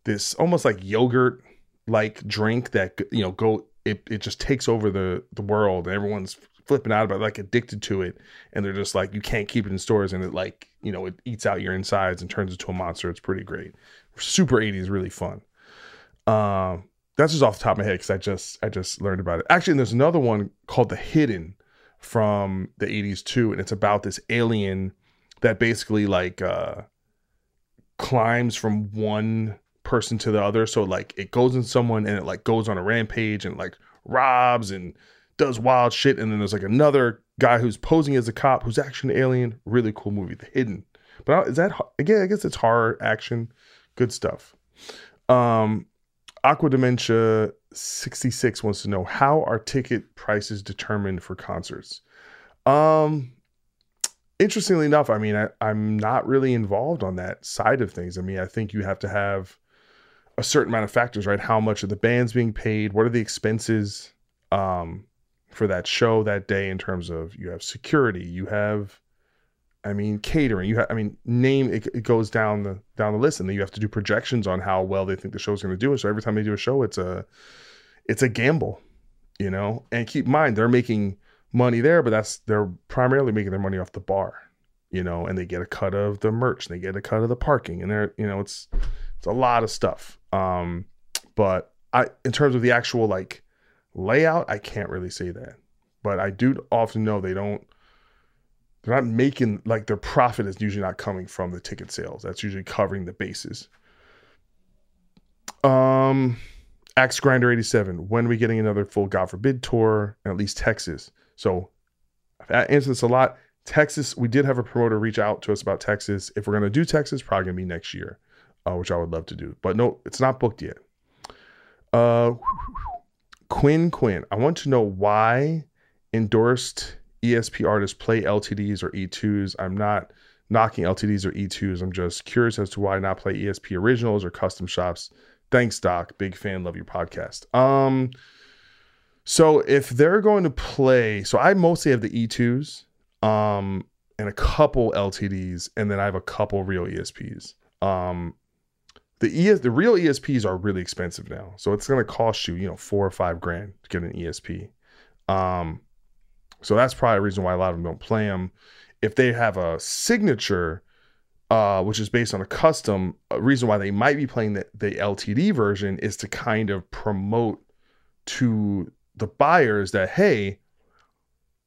this almost like yogurt like drink that, you know, it just takes over the world, and everyone's flipping out about it, like addicted to it, and they're just like, you can't keep it in stores, and it, like, you know, it eats out your insides and turns into a monster. It's pretty great. Super 80s, really fun. That's just off the top of my head because I just learned about it. Actually, there's another one called The Hidden from the 80s too, and it's about this alien that basically like climbs from one person to the other. So like it goes in someone and it like goes on a rampage and like robs and does wild shit. And then there's like another guy who's posing as a cop who's actually an alien. Really cool movie, The Hidden. But is that, again, I guess it's horror, action, good stuff. Aqua Dementia 66 wants to know, how are ticket prices determined for concerts? Interestingly enough, I mean, I'm not really involved on that side of things. I mean, I think you have to have a certain amount of factors, right? How much are the bands being paid? What are the expenses for that show that day, in terms of, you have security, you have, I mean, catering, you have, I mean, name it goes down the list, and then you have to do projections on how well they think the show's going to do it. So every time they do a show, it's a gamble, you know. And keep in mind, they're making money there, but they're primarily making their money off the bar, you know, and they get a cut of the merch, and they get a cut of the parking, and they're, you know, it's a lot of stuff. But in terms of the actual like layout, I can't really say that, but I do often know they're not making, like, their profit is usually not coming from the ticket sales. That's usually covering the bases. Axe Grinder 87, when are we getting another full God Forbid tour, and at least Texas? So I've answered this a lot. Texas, we did have a promoter reach out to us about Texas. If we're going to do Texas, probably going to be next year, which I would love to do. But no, it's not booked yet. Quinn, I want to know why endorsed ESP artists play LTDs or E2s. I'm not knocking LTDs or E2s. I'm just curious as to why not play ESP originals or custom shops. Thanks, Doc. Big fan. Love your podcast. So if they're going to play, so I mostly have the E2s, and a couple LTDs, and then I have a couple real ESPs. The real ESPs are really expensive now. So it's going to cost you, you know, $4 or $5 grand to get an ESP. So that's probably a reason why a lot of them don't play them. If they have a signature, which is based on a custom, a reason why they might be playing the LTD version is to kind of promote to the buyers that, hey,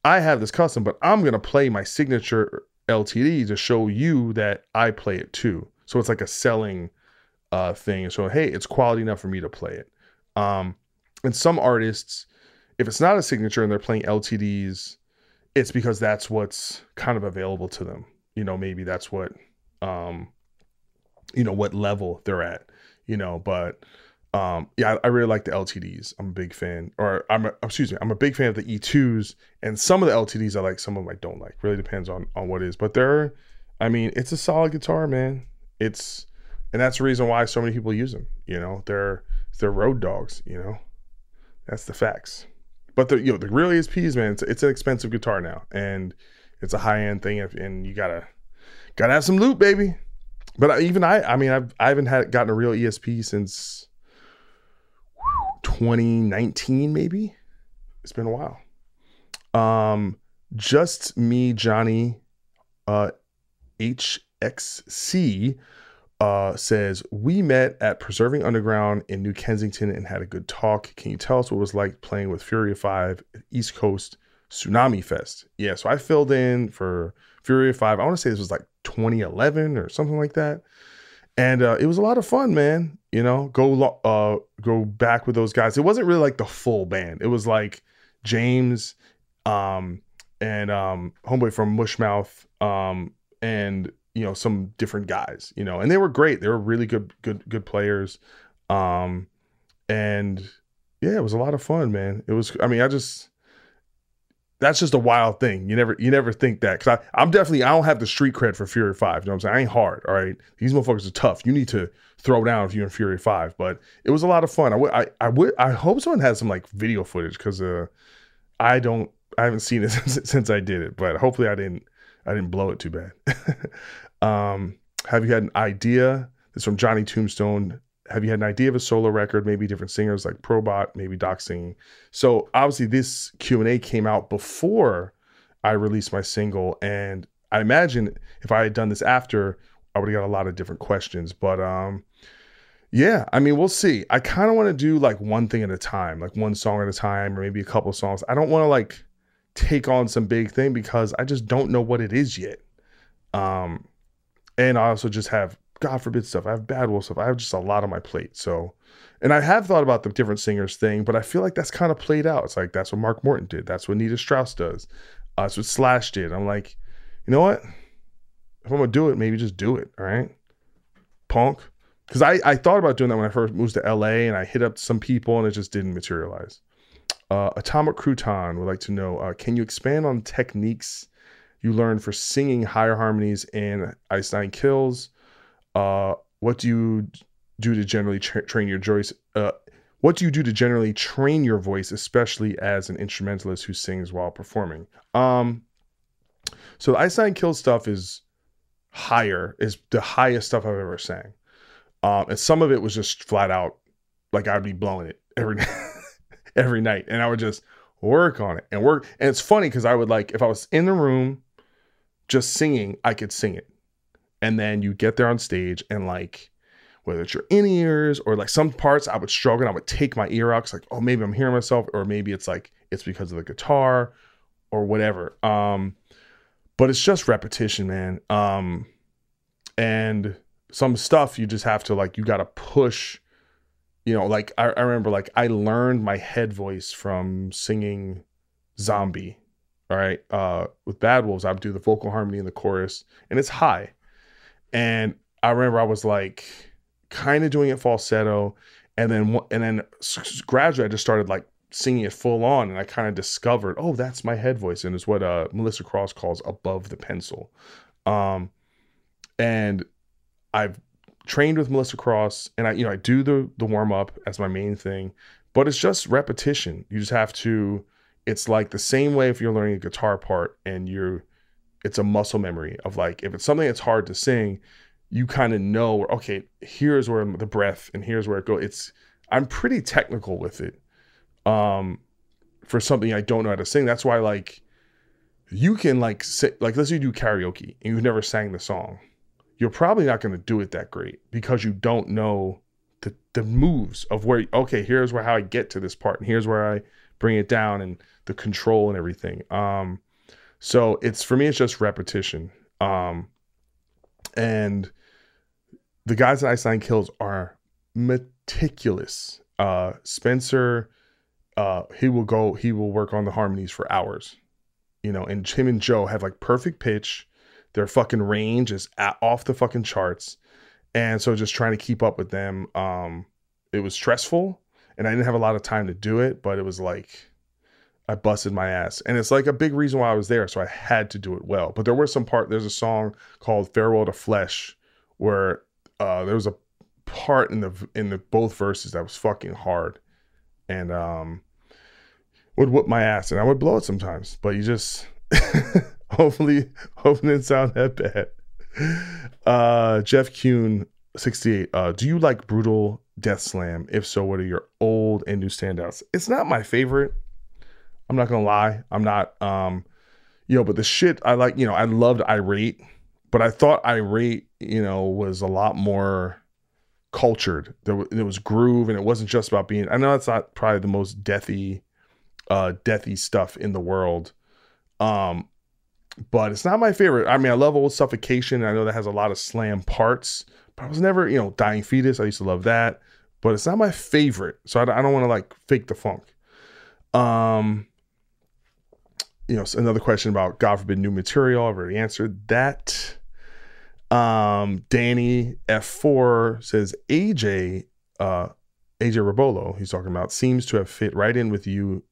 I have this custom, but I'm going to play my signature LTD to show you that I play it too. So it's like a selling thing. So, hey, it's quality enough for me to play it. And some artists, if it's not a signature and they're playing LTDs, it's because that's what's kind of available to them. You know, maybe that's what, you know, what level they're at, you know, but yeah, I really like the LTDs. I'm a big fan, or I'm a big fan of the E2s, and some of the LTDs I like, some of them I don't like. Really depends on what it is, but I mean, it's a solid guitar, man. And that's the reason why so many people use them. You know, they're road dogs, you know, that's the facts. But the real ESPs, man, it's an expensive guitar now, and it's a high-end thing, and you gotta have some loot, baby. But I haven't gotten a real ESP since 2019, maybe. It's been a while. Just Me Johnny HXC says, we met at Preserving Underground in New Kensington and had a good talk. Can you tell us what it was like playing with Fury of 5 at East Coast Tsunami Fest? Yeah, so I filled in for Fury of 5. I want to say this was like 2011 or something like that. And it was a lot of fun, man. You know, go back with those guys. It wasn't really like the full band. It was like James, and homeboy from Mushmouth, and some different guys, and they were great. They were really good players. And yeah, it was a lot of fun, man. It was, I mean, that's just a wild thing. You never think that, because I don't have the street cred for Fury 5. You know what I'm saying? I ain't hard. All right. These motherfuckers are tough. You need to throw down if you're in Fury 5, but it was a lot of fun. I hope someone has some like video footage, because I haven't seen it since I did it, but hopefully I didn't blow it too bad. Have you had an idea? This is from Johnny Tombstone. Have you had an idea of a solo record, maybe different singers like Probot, maybe Doc singing? So obviously this Q&A came out before I released my single, and I imagine if I had done this after, I would have got a lot of different questions. But yeah, I mean, we'll see. I kind of want to do like one thing at a time, like one song at a time, or maybe a couple songs. I don't want to like take on some big thing, because I just don't know what it is yet. And I also just have, God forbid, stuff. I have Bad Wolf stuff. I have just a lot on my plate. So, and I have thought about the different singers thing, but I feel like that's kind of played out. It's like, that's what Mark Morton did. That's what Nita Strauss does. That's what Slash did. I'm like, you know what? If I'm going to do it, maybe just do it. All right. Punk. Because I thought about doing that when I first moved to LA, and I hit up some people and it just didn't materialize. Atomic Crouton would like to know, can you expand on techniques you learned for singing higher harmonies in Ice Nine Kills? What do you do to generally train your voice? What do you do to generally train your voice, especially as an instrumentalist who sings while performing? So the Ice Nine Kills stuff is the highest stuff I've ever sang. And some of it was just flat out, like I'd be blowing it every night, and I would just work on it and work. And it's funny, because I would, like, if I was in the room just singing, I could sing it. And then you get there on stage, and like, whether it's your in-ears or like some parts, I would struggle, and I would take my ear out, like, oh, maybe I'm hearing myself, or maybe it's like, it's because of the guitar or whatever. But it's just repetition, man. And some stuff you just have to, like, you got to push, like I remember, like, I learned my head voice from singing Zombie. All right. With Bad Wolves, I would do the vocal harmony in the chorus, and it's high. And I remember I was like kind of doing it falsetto, and then gradually I just started like singing it full on, and I kind of discovered, oh, that's my head voice, and it's what Melissa Cross calls above the pencil. And I've trained with Melissa Cross, and I do the warm up as my main thing, but it's just repetition. You just have to. It's like the same way if you're learning a guitar part, and it's a muscle memory of, like, if it's something that's hard to sing, you kind of know, okay, here's where the breath and here's where it goes. I'm pretty technical with it. For something I don't know how to sing. That's why, like, you can like sit, like, let's say you do karaoke and you've never sang the song. You're probably not going to do it that great, because you don't know the moves of where, okay, here's how I get to this part, and here's where I bring it down, and the control and everything. So for me, it's just repetition. And the guys at Ice Nine Kills are meticulous. Spencer, he will work on the harmonies for hours, and him and Joe have like perfect pitch. Their fucking range is off the fucking charts. And so just trying to keep up with them, it was stressful, and I didn't have a lot of time to do it, but it was like, I busted my ass. And it's like a big reason why I was there. So I had to do it well. But there's a song called Farewell to Flesh, where there was a part in the both verses that was fucking hard, and would whoop my ass, and I would blow it sometimes. But you just hopefully it didn't sound that bad. Jeff Kuhn 68. Do you like brutal death slam? If so, what are your old and new standouts? It's not my favorite. I'm not gonna lie. I'm not, but the shit I like, I loved Irate, but I thought Irate, was a lot more cultured. There was groove, and it wasn't just about being, I know it's not probably the most deathy stuff in the world. But it's not my favorite. I mean, I love Old Suffocation. I know that has a lot of slam parts, but I was never, Dying Fetus. I used to love that, but it's not my favorite. So I don't want to like fake the funk. another question about God forbid new material. I've already answered that. Danny F4 says AJ Rabolo, he's talking about, seems to have fit right in with you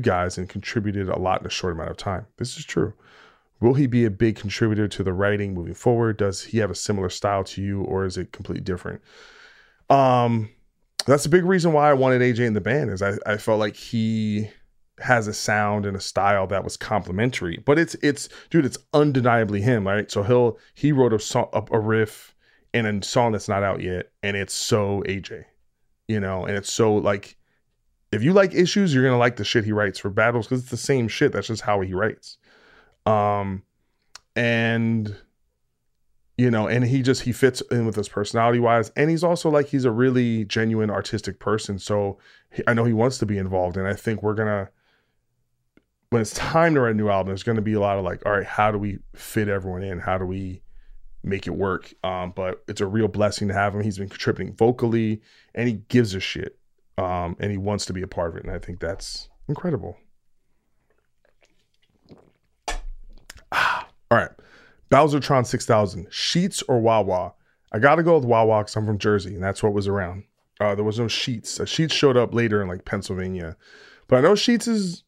guys and contributed a lot in a short amount of time. This is true. Will he be a big contributor to the writing moving forward? Does he have a similar style to you, or is it completely different? That's a big reason why I wanted AJ in the band, is I felt like he has a sound and a style that was complementary, but it's undeniably him, right? So he wrote a riff in a song that's not out yet, and it's so AJ, and it's so like, if you like Issues, you're gonna like the shit he writes for Battles, because it's the same shit. That's just how he writes. And and he fits in with us personality wise, and he's also like, he's a really genuine artistic person. So I know he wants to be involved, and I think when it's time to write a new album, there's going to be a lot of like, all right, how do we fit everyone in? How do we make it work? But it's a real blessing to have him. He's been contributing vocally, and he gives a shit. And he wants to be a part of it. And I think that's incredible. All right. Bowsertron 6000, Sheets or Wawa? I got to go with Wawa because I'm from Jersey, and that's what was around. There was no Sheets. Sheets showed up later in like Pennsylvania. But I know Sheets is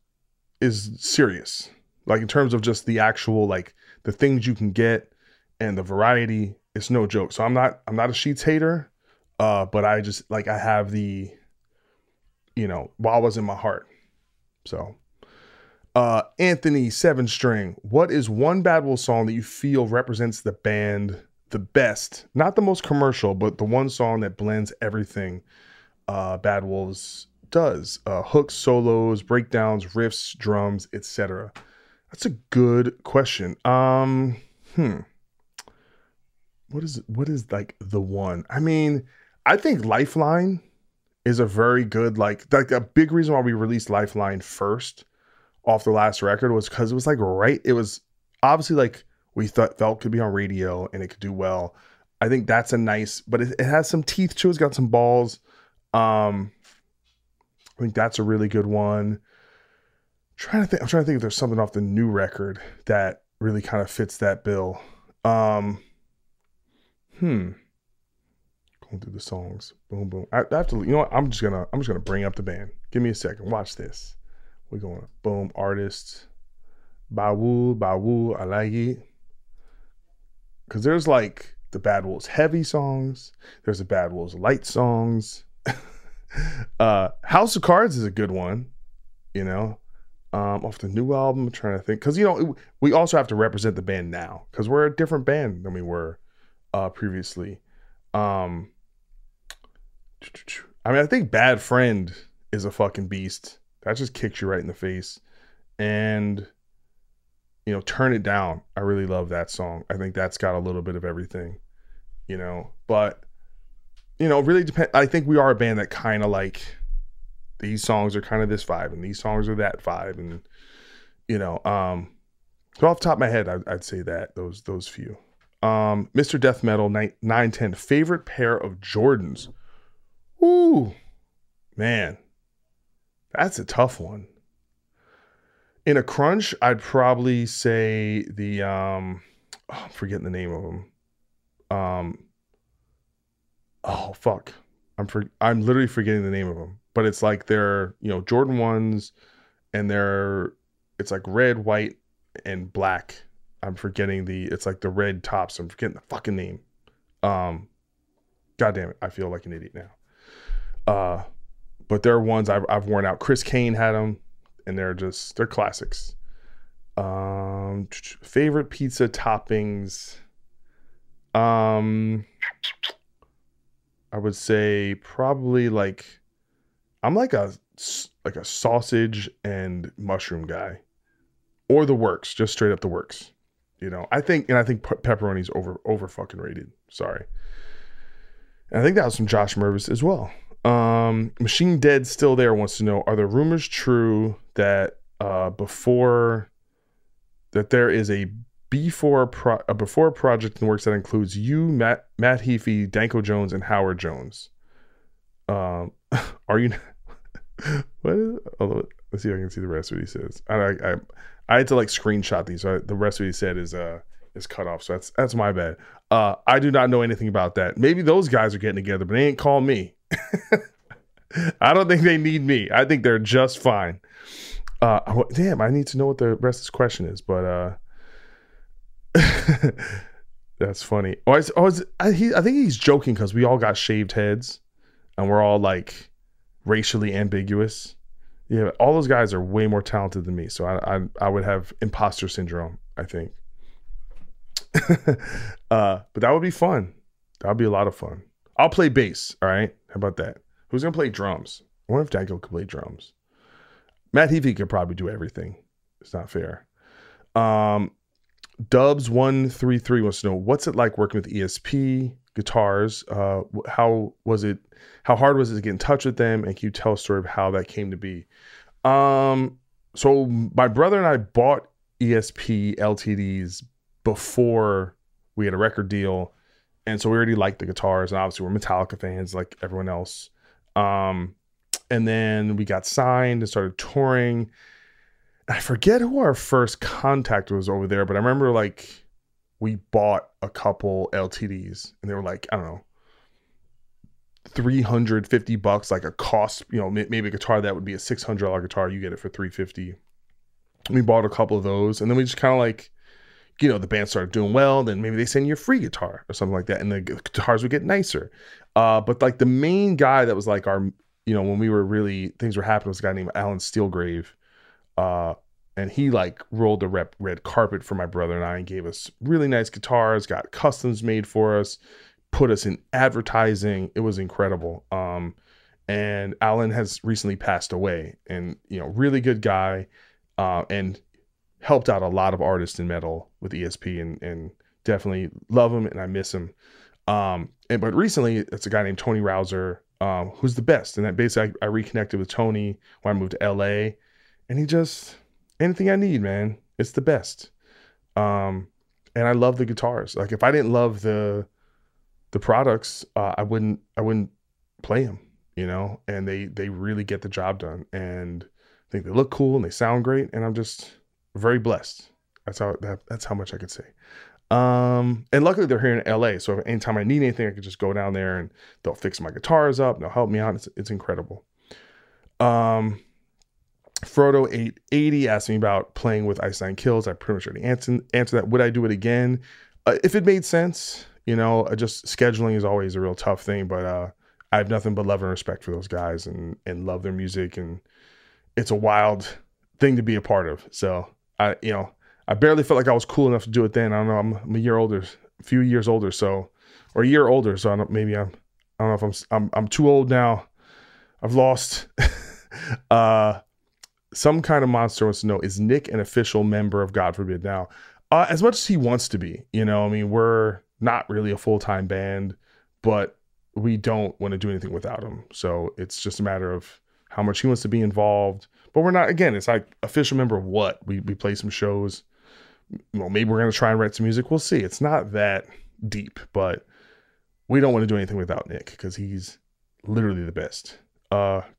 serious. Like in terms of just the actual, like the things you can get and the variety, it's no joke. So I'm not a Sheets hater. But I just like, I have the, Wawa's in my heart. So, Anthony 7-string, what is one Bad Wolves song that you feel represents the band the best? Not the most commercial, but the one song that blends everything Bad Wolves does. Hooks, solos, breakdowns, riffs, drums, etc. That's a good question. What is like the one? I mean, I think Lifeline is a very good, like a big reason why we released Lifeline first off the last record was because it was like, right, it was obviously like we felt could be on radio and it could do well. I think that's a nice, but it has some teeth to it. It's got some balls. I think that's a really good one. I'm trying to think if there's something off the new record that really kind of fits that bill. Going through the songs. Boom, boom. I have to, what? I'm just gonna bring up the band. Give me a second. Watch this. We're going boom, artists. Bawu, I like it. Because there's like the Bad Wolves heavy songs. There's the Bad Wolves light songs. House of Cards is a good one, off the new album. I'm trying to think, because we also have to represent the band now, because we're a different band than we were previously. I think Bad Friend is a fucking beast. That just kicks you right in the face. And Turn It Down, I really love that song. I think that's got a little bit of everything, but really depend. I think we are a band that kind of like, these songs are kind of this vibe and these songs are that vibe, and so off the top of my head, I'd say that those few. Mr. Death Metal 910, favorite pair of Jordans. Ooh, man, that's a tough one. In a crunch, I'd probably say the I'm forgetting the name of them. Oh fuck, I'm literally forgetting the name of them. But it's like they're Jordan 1s, and it's like red, white, and black. I'm forgetting it's like the red tops. I'm forgetting the fucking name. God damn it, I feel like an idiot now. But they're ones I've worn out. Chris Kane had them, and they're classics. Favorite pizza toppings. I would say probably like, I'm like a sausage and mushroom guy, or the works, just straight up the works. I think pepperoni's over fucking rated. Sorry. And I think that was from Josh Mervis as well. Machine Dead Still There wants to know, are the rumors true that there is a before project in the works that includes you, Matt Heafy, Danko Jones, and Howard Jones? Are you what is, let's see if I can see the rest of what he says. I had to like screenshot these. So the rest of what he said is cut off. So that's my bad. I do not know anything about that. Maybe those guys are getting together, but they ain't called me. I don't think they need me. I think they're just fine. Damn, I need to know what the rest of this question is, but that's funny. I think he's joking because we all got shaved heads and we're all like racially ambiguous. Yeah, all those guys are way more talented than me, so I would have imposter syndrome, I think. But that would be fun. That would be a lot of fun. I'll play bass. All right, how about that? Who's gonna play drums? I wonder if Danko could play drums. Matt Heafy could probably do everything. It's not fair. Dubs133 wants to know, what's it like working with ESP guitars? How hard was it to get in touch with them? And can you tell a story of how that came to be? So my brother and I bought ESP LTDs before we had a record deal. And so we already liked the guitars, and obviously we're Metallica fans like everyone else. And then we got signed and started touring. I forget who our first contact was over there, but I remember like we bought a couple LTDs and they were like, I don't know, $350, like a cost, you know, maybe a guitar that would be a $600 guitar. You get it for $350. We bought a couple of those, and then we just kind of like, you know, the band started doing well. Then maybe they send you a free guitar or something like that, and the guitars would get nicer. But like the main guy that was like our, you know, when we were really, things were happening, was a guy named Alan Steelgrave. And he like rolled the red carpet for my brother and I and gave us really nice guitars, got customs made for us, put us in advertising. It was incredible. And Alan has recently passed away, and, you know, really good guy, and helped out a lot of artists in metal with ESP, and definitely love him and I miss him. But recently it's a guy named Tony Rouser, who's the best. And that basically I reconnected with Tony when I moved to LA, and he just, anything I need, man, it's the best. And I love the guitars. Like if I didn't love the products, I wouldn't play them, you know. And they really get the job done, and I think they look cool and they sound great, and I'm just very blessed. That's how much I could say. And luckily they're here in LA, so anytime I need anything, I can just go down there and they'll fix my guitars up, they'll help me out. It's incredible. Frodo880 asked me about playing with Ice Nine Kills. I pretty much already answered that. Would I do it again? If it made sense, you know. Just scheduling is always a real tough thing, but I have nothing but love and respect for those guys, and love their music, and it's a wild thing to be a part of. So I barely felt like I was cool enough to do it then. I don't know. I'm a year older, a few years older, or a year older. So I don't know if I'm too old now. I've lost. Some kind of monster wants to know, is Nick an official member of God Forbid now? As much as he wants to be, you know. I mean, we're not really a full-time band, but we don't want to do anything without him. So it's just a matter of how much he wants to be involved. But we're not, again, it's like official member of what? We play some shows. Well, maybe we're going to try and write some music. We'll see. It's not that deep, but we don't want to do anything without Nick because he's literally the best.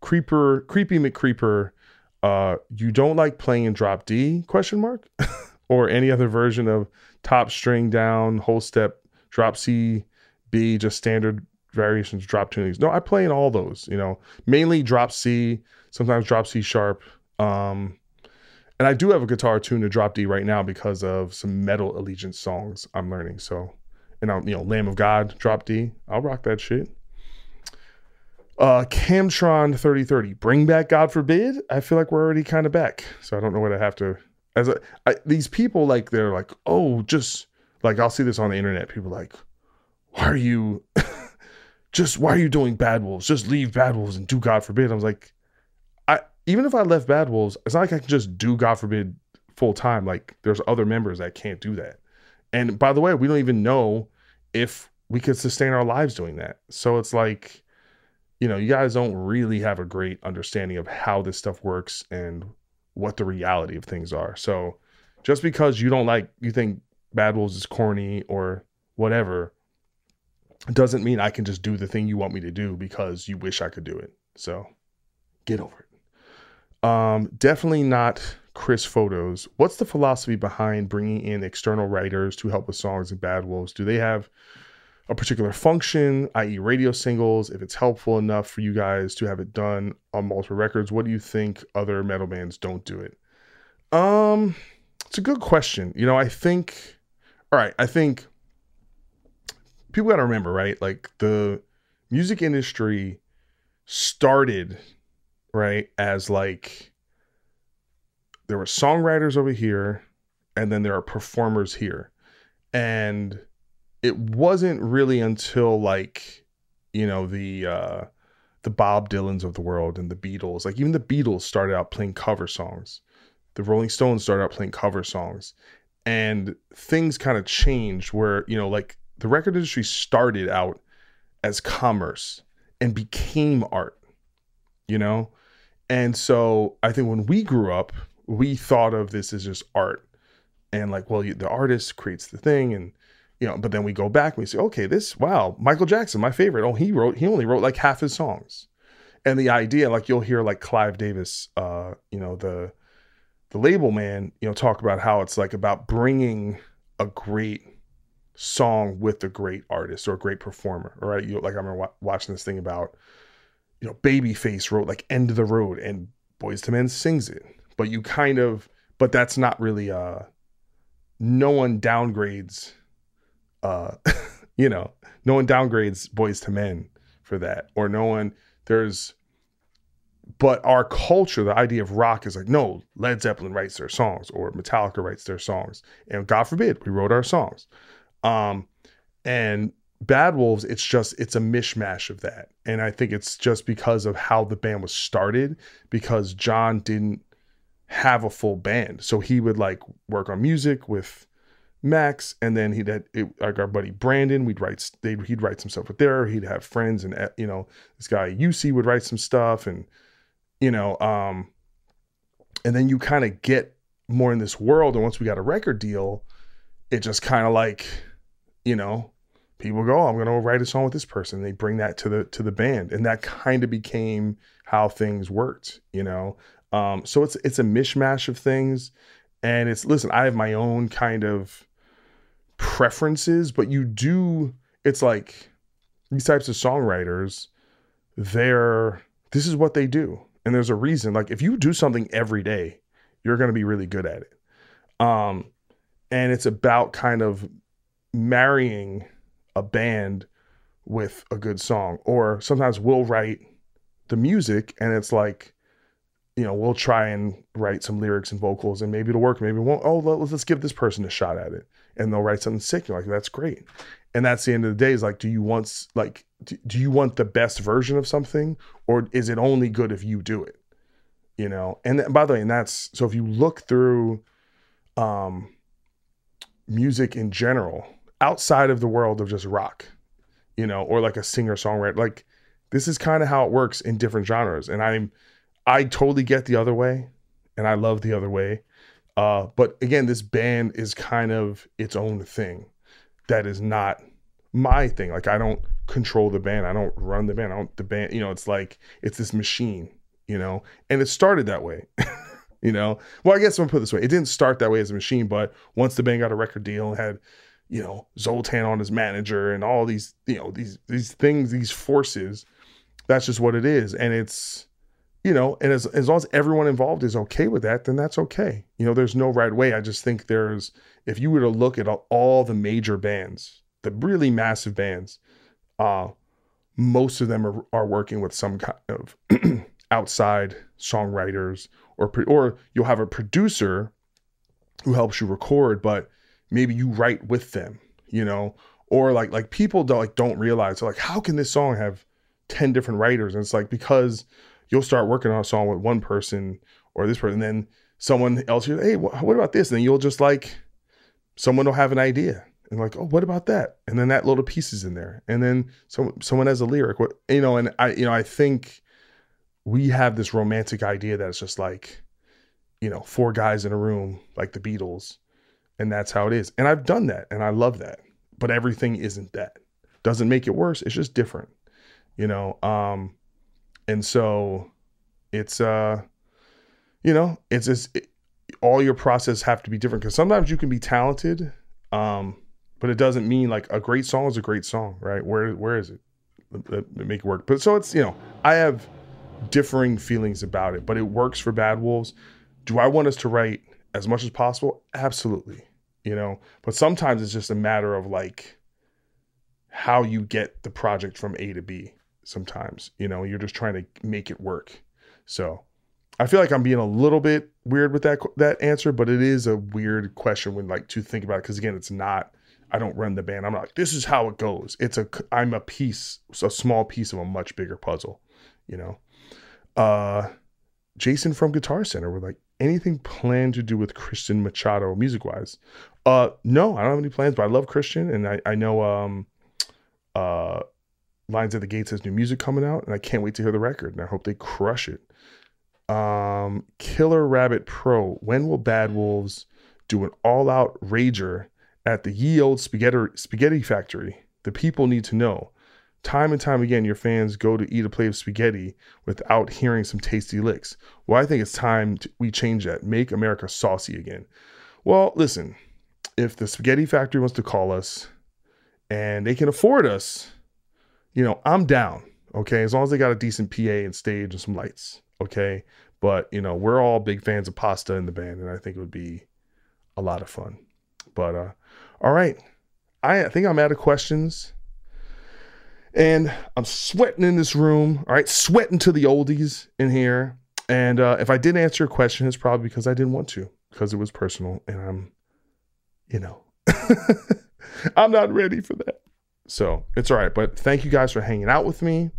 Creepy McCreeper, you don't like playing in drop D, ? Or any other version of top string down, whole step, drop C, B, just standard variations, drop tunings? No, I play in all those, you know, mainly drop C, sometimes drop C sharp. And I do have a guitar tuned to drop D right now because of some Metal Allegiance songs I'm learning. So, and I'm, you know, Lamb of God, drop D, I'll rock that shit. Camtron 3030, bring back God Forbid. I feel like we're already kind of back, so I don't know what I have to. These people, like, they're like, oh, just like, I'll see this on the internet. People like, why are you doing Bad Wolves? Just leave Bad Wolves and do God Forbid. I was like, even if I left Bad Wolves, it's not like I can just do God Forbid full time. Like, there's other members that can't do that. And by the way, we don't even know if we could sustain our lives doing that. So it's like, you know, you guys don't really have a great understanding of how this stuff works and what the reality of things are. So just because you think Bad Wolves is corny or whatever, doesn't mean I can just do the thing you want me to do because you wish I could do it. So get over it. Definitely not Chris Photos. What's the philosophy behind bringing in external writers to help with songs in Bad Wolves? Do they have a particular function, i.e. radio singles, if it's helpful enough for you guys to have it done on multiple records? What do you think other metal bands don't do it? It's a good question. I think, all right, I think people got to remember, right? Like the music industry started, right, as like there were songwriters over here and then there are performers here. And it wasn't really until like, the Bob Dylans of the world and the Beatles, like even the Beatles started out playing cover songs. The Rolling Stones started out playing cover songs, and things kind of changed where, like the record industry started out as commerce and became art, And so I think when we grew up, we thought of this as just art and like, well, the artist creates the thing and, but then we go back and we say, okay, wow, Michael Jackson, my favorite. Oh, he only wrote like half his songs. And the idea, like you'll hear like Clive Davis, the label man, talk about how it's like about bringing a great song with a great artist or a great performer. All right. Like I remember watching this thing about, Babyface wrote like End of the Road and Boyz II Men sings it, but that's not really, no one downgrades, no one downgrades Boyz II Men for that, or but our culture, the idea of rock is like, no, Led Zeppelin writes their songs or Metallica writes their songs. And God forbid, we wrote our songs. And Bad Wolves, it's a mishmash of that. And I think it's just because of how the band was started, because John didn't have a full band. So he would like work on music with Max, and then like our buddy Brandon, he'd write some stuff with there. He'd have friends, and this guy UC would write some stuff, and and then you kind of get more in this world. And once we got a record deal, it just kind of like, people go, oh, I'm going to write a song with this person. And they bring that to the band. And that kind of became how things worked, so it's a mishmash of things. And listen, I have my own kind of preferences, but it's like these types of songwriters, this is what they do. And there's a reason, like if you do something every day, you're going to be really good at it. And it's about kind of marrying a band with a good song. Or sometimes we'll write the music and it's like, we'll try and write some lyrics and vocals and maybe it'll work, maybe it won't. Oh, let's give this person a shot at it. And they'll write something sick. You're like, that's great. And that's the end of the day, is like, do you want the best version of something, or is it only good if you do it? And by the way, so if you look through music in general, outside of the world of just rock, or like a singer-songwriter, like this is kind of how it works in different genres. And I totally get the other way, and I love the other way. But again, this band is kind of its own thing. That is not my thing. Like I don't control the band. I don't run the band. It's like, it's this machine, and it started that way, well, I guess I'm gonna put it this way. It didn't start that way as a machine, but once the band got a record deal and had, Zoltan on his manager and all these, these things, these forces, that's just what it is. And it's, and as long as everyone involved is okay with that, then that's okay. There's no right way. I just think if you were to look at all the major bands, the really massive bands, most of them are working with some kind of outside songwriters, or you'll have a producer who helps you record, but maybe you write with them, or like people don't realize, they're like, how can this song have 10 different writers? And it's like, because you'll start working on a song with one person or this person, and then someone else, hey, what about this? And then you'll just like, someone will have an idea and like, oh, what about that? And then that little piece is in there. And then someone has a lyric, and I think we have this romantic idea that it's just like, four guys in a room, like the Beatles, and that's how it is. And I've done that and I love that, but everything isn't that. Doesn't make it worse. It's just different, And so it's, you know, it's just all your process have to be different, because sometimes you can be talented, but it doesn't mean like a great song is a great song, right? Where is it? Make it work. But so it's, you know, I have differing feelings about it, but it works for Bad Wolves. Do I want us to write as much as possible? Absolutely. You know, but sometimes it's just a matter of like how you get the project from A to B. Sometimes, you know, you're just trying to make it work. So I feel like I'm being a little bit weird with that answer, but it is a weird question when like to think about it. Cause again, it's not, I don't run the band. I'm not like, this is how it goes. I'm a small piece of a much bigger puzzle, you know? Jason from Guitar Center with like, anything planned to do with Christian Machado music wise? No, I don't have any plans, but I love Christian, and I know Lines at the Gates has new music coming out, and I can't wait to hear the record, and I hope they crush it. Killer Rabbit Pro, when will Bad Wolves do an all-out rager at the ye old spaghetti factory? The people need to know. Time and time again, your fans go to eat a plate of spaghetti without hearing some tasty licks. Well, I think it's time we change that. Make America saucy again. Well, listen, if the spaghetti factory wants to call us and they can afford us, you know, I'm down. Okay. As long as they got a decent PA and stage and some lights. Okay. But, you know, we're all big fans of pasta in the band, and I think it would be a lot of fun. But, all right. I think I'm out of questions. And I'm sweating in this room, all right, sweating to the oldies in here. And if I didn't answer your question, it's probably because I didn't want to, because it was personal, and I'm, you know, I'm not ready for that. So it's all right. But thank you guys for hanging out with me.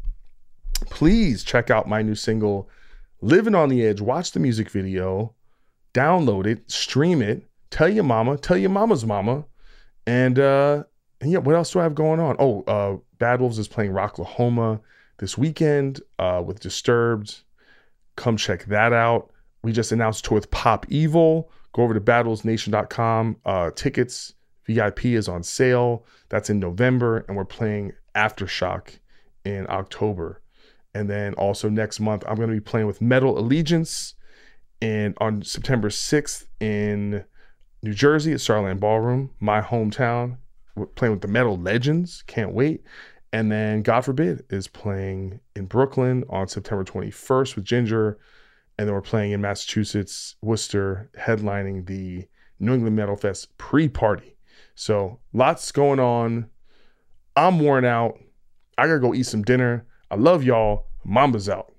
Please check out my new single, Livin On The Edge. Watch the music video, download it, stream it, tell your mama, tell your mama's mama. And yeah, what else do I have going on? Oh, Bad Wolves is playing Rocklahoma this weekend with Disturbed. Come check that out. We just announced a tour with Pop Evil. Go over to badwolvesnation.com. Tickets, VIP is on sale. That's in November. And we're playing Aftershock in October. And then also next month, I'm going to be playing with Metal Allegiance on September 6th in New Jersey at Starland Ballroom, my hometown. We're playing with the Metal Legends. Can't wait. And then God Forbid is playing in Brooklyn on September 21st with Ginger. And then we're playing in Massachusetts, Worcester, headlining the New England Metal Fest pre-party. So lots going on. I'm worn out. I got to go eat some dinner. I love y'all. Mamba's out.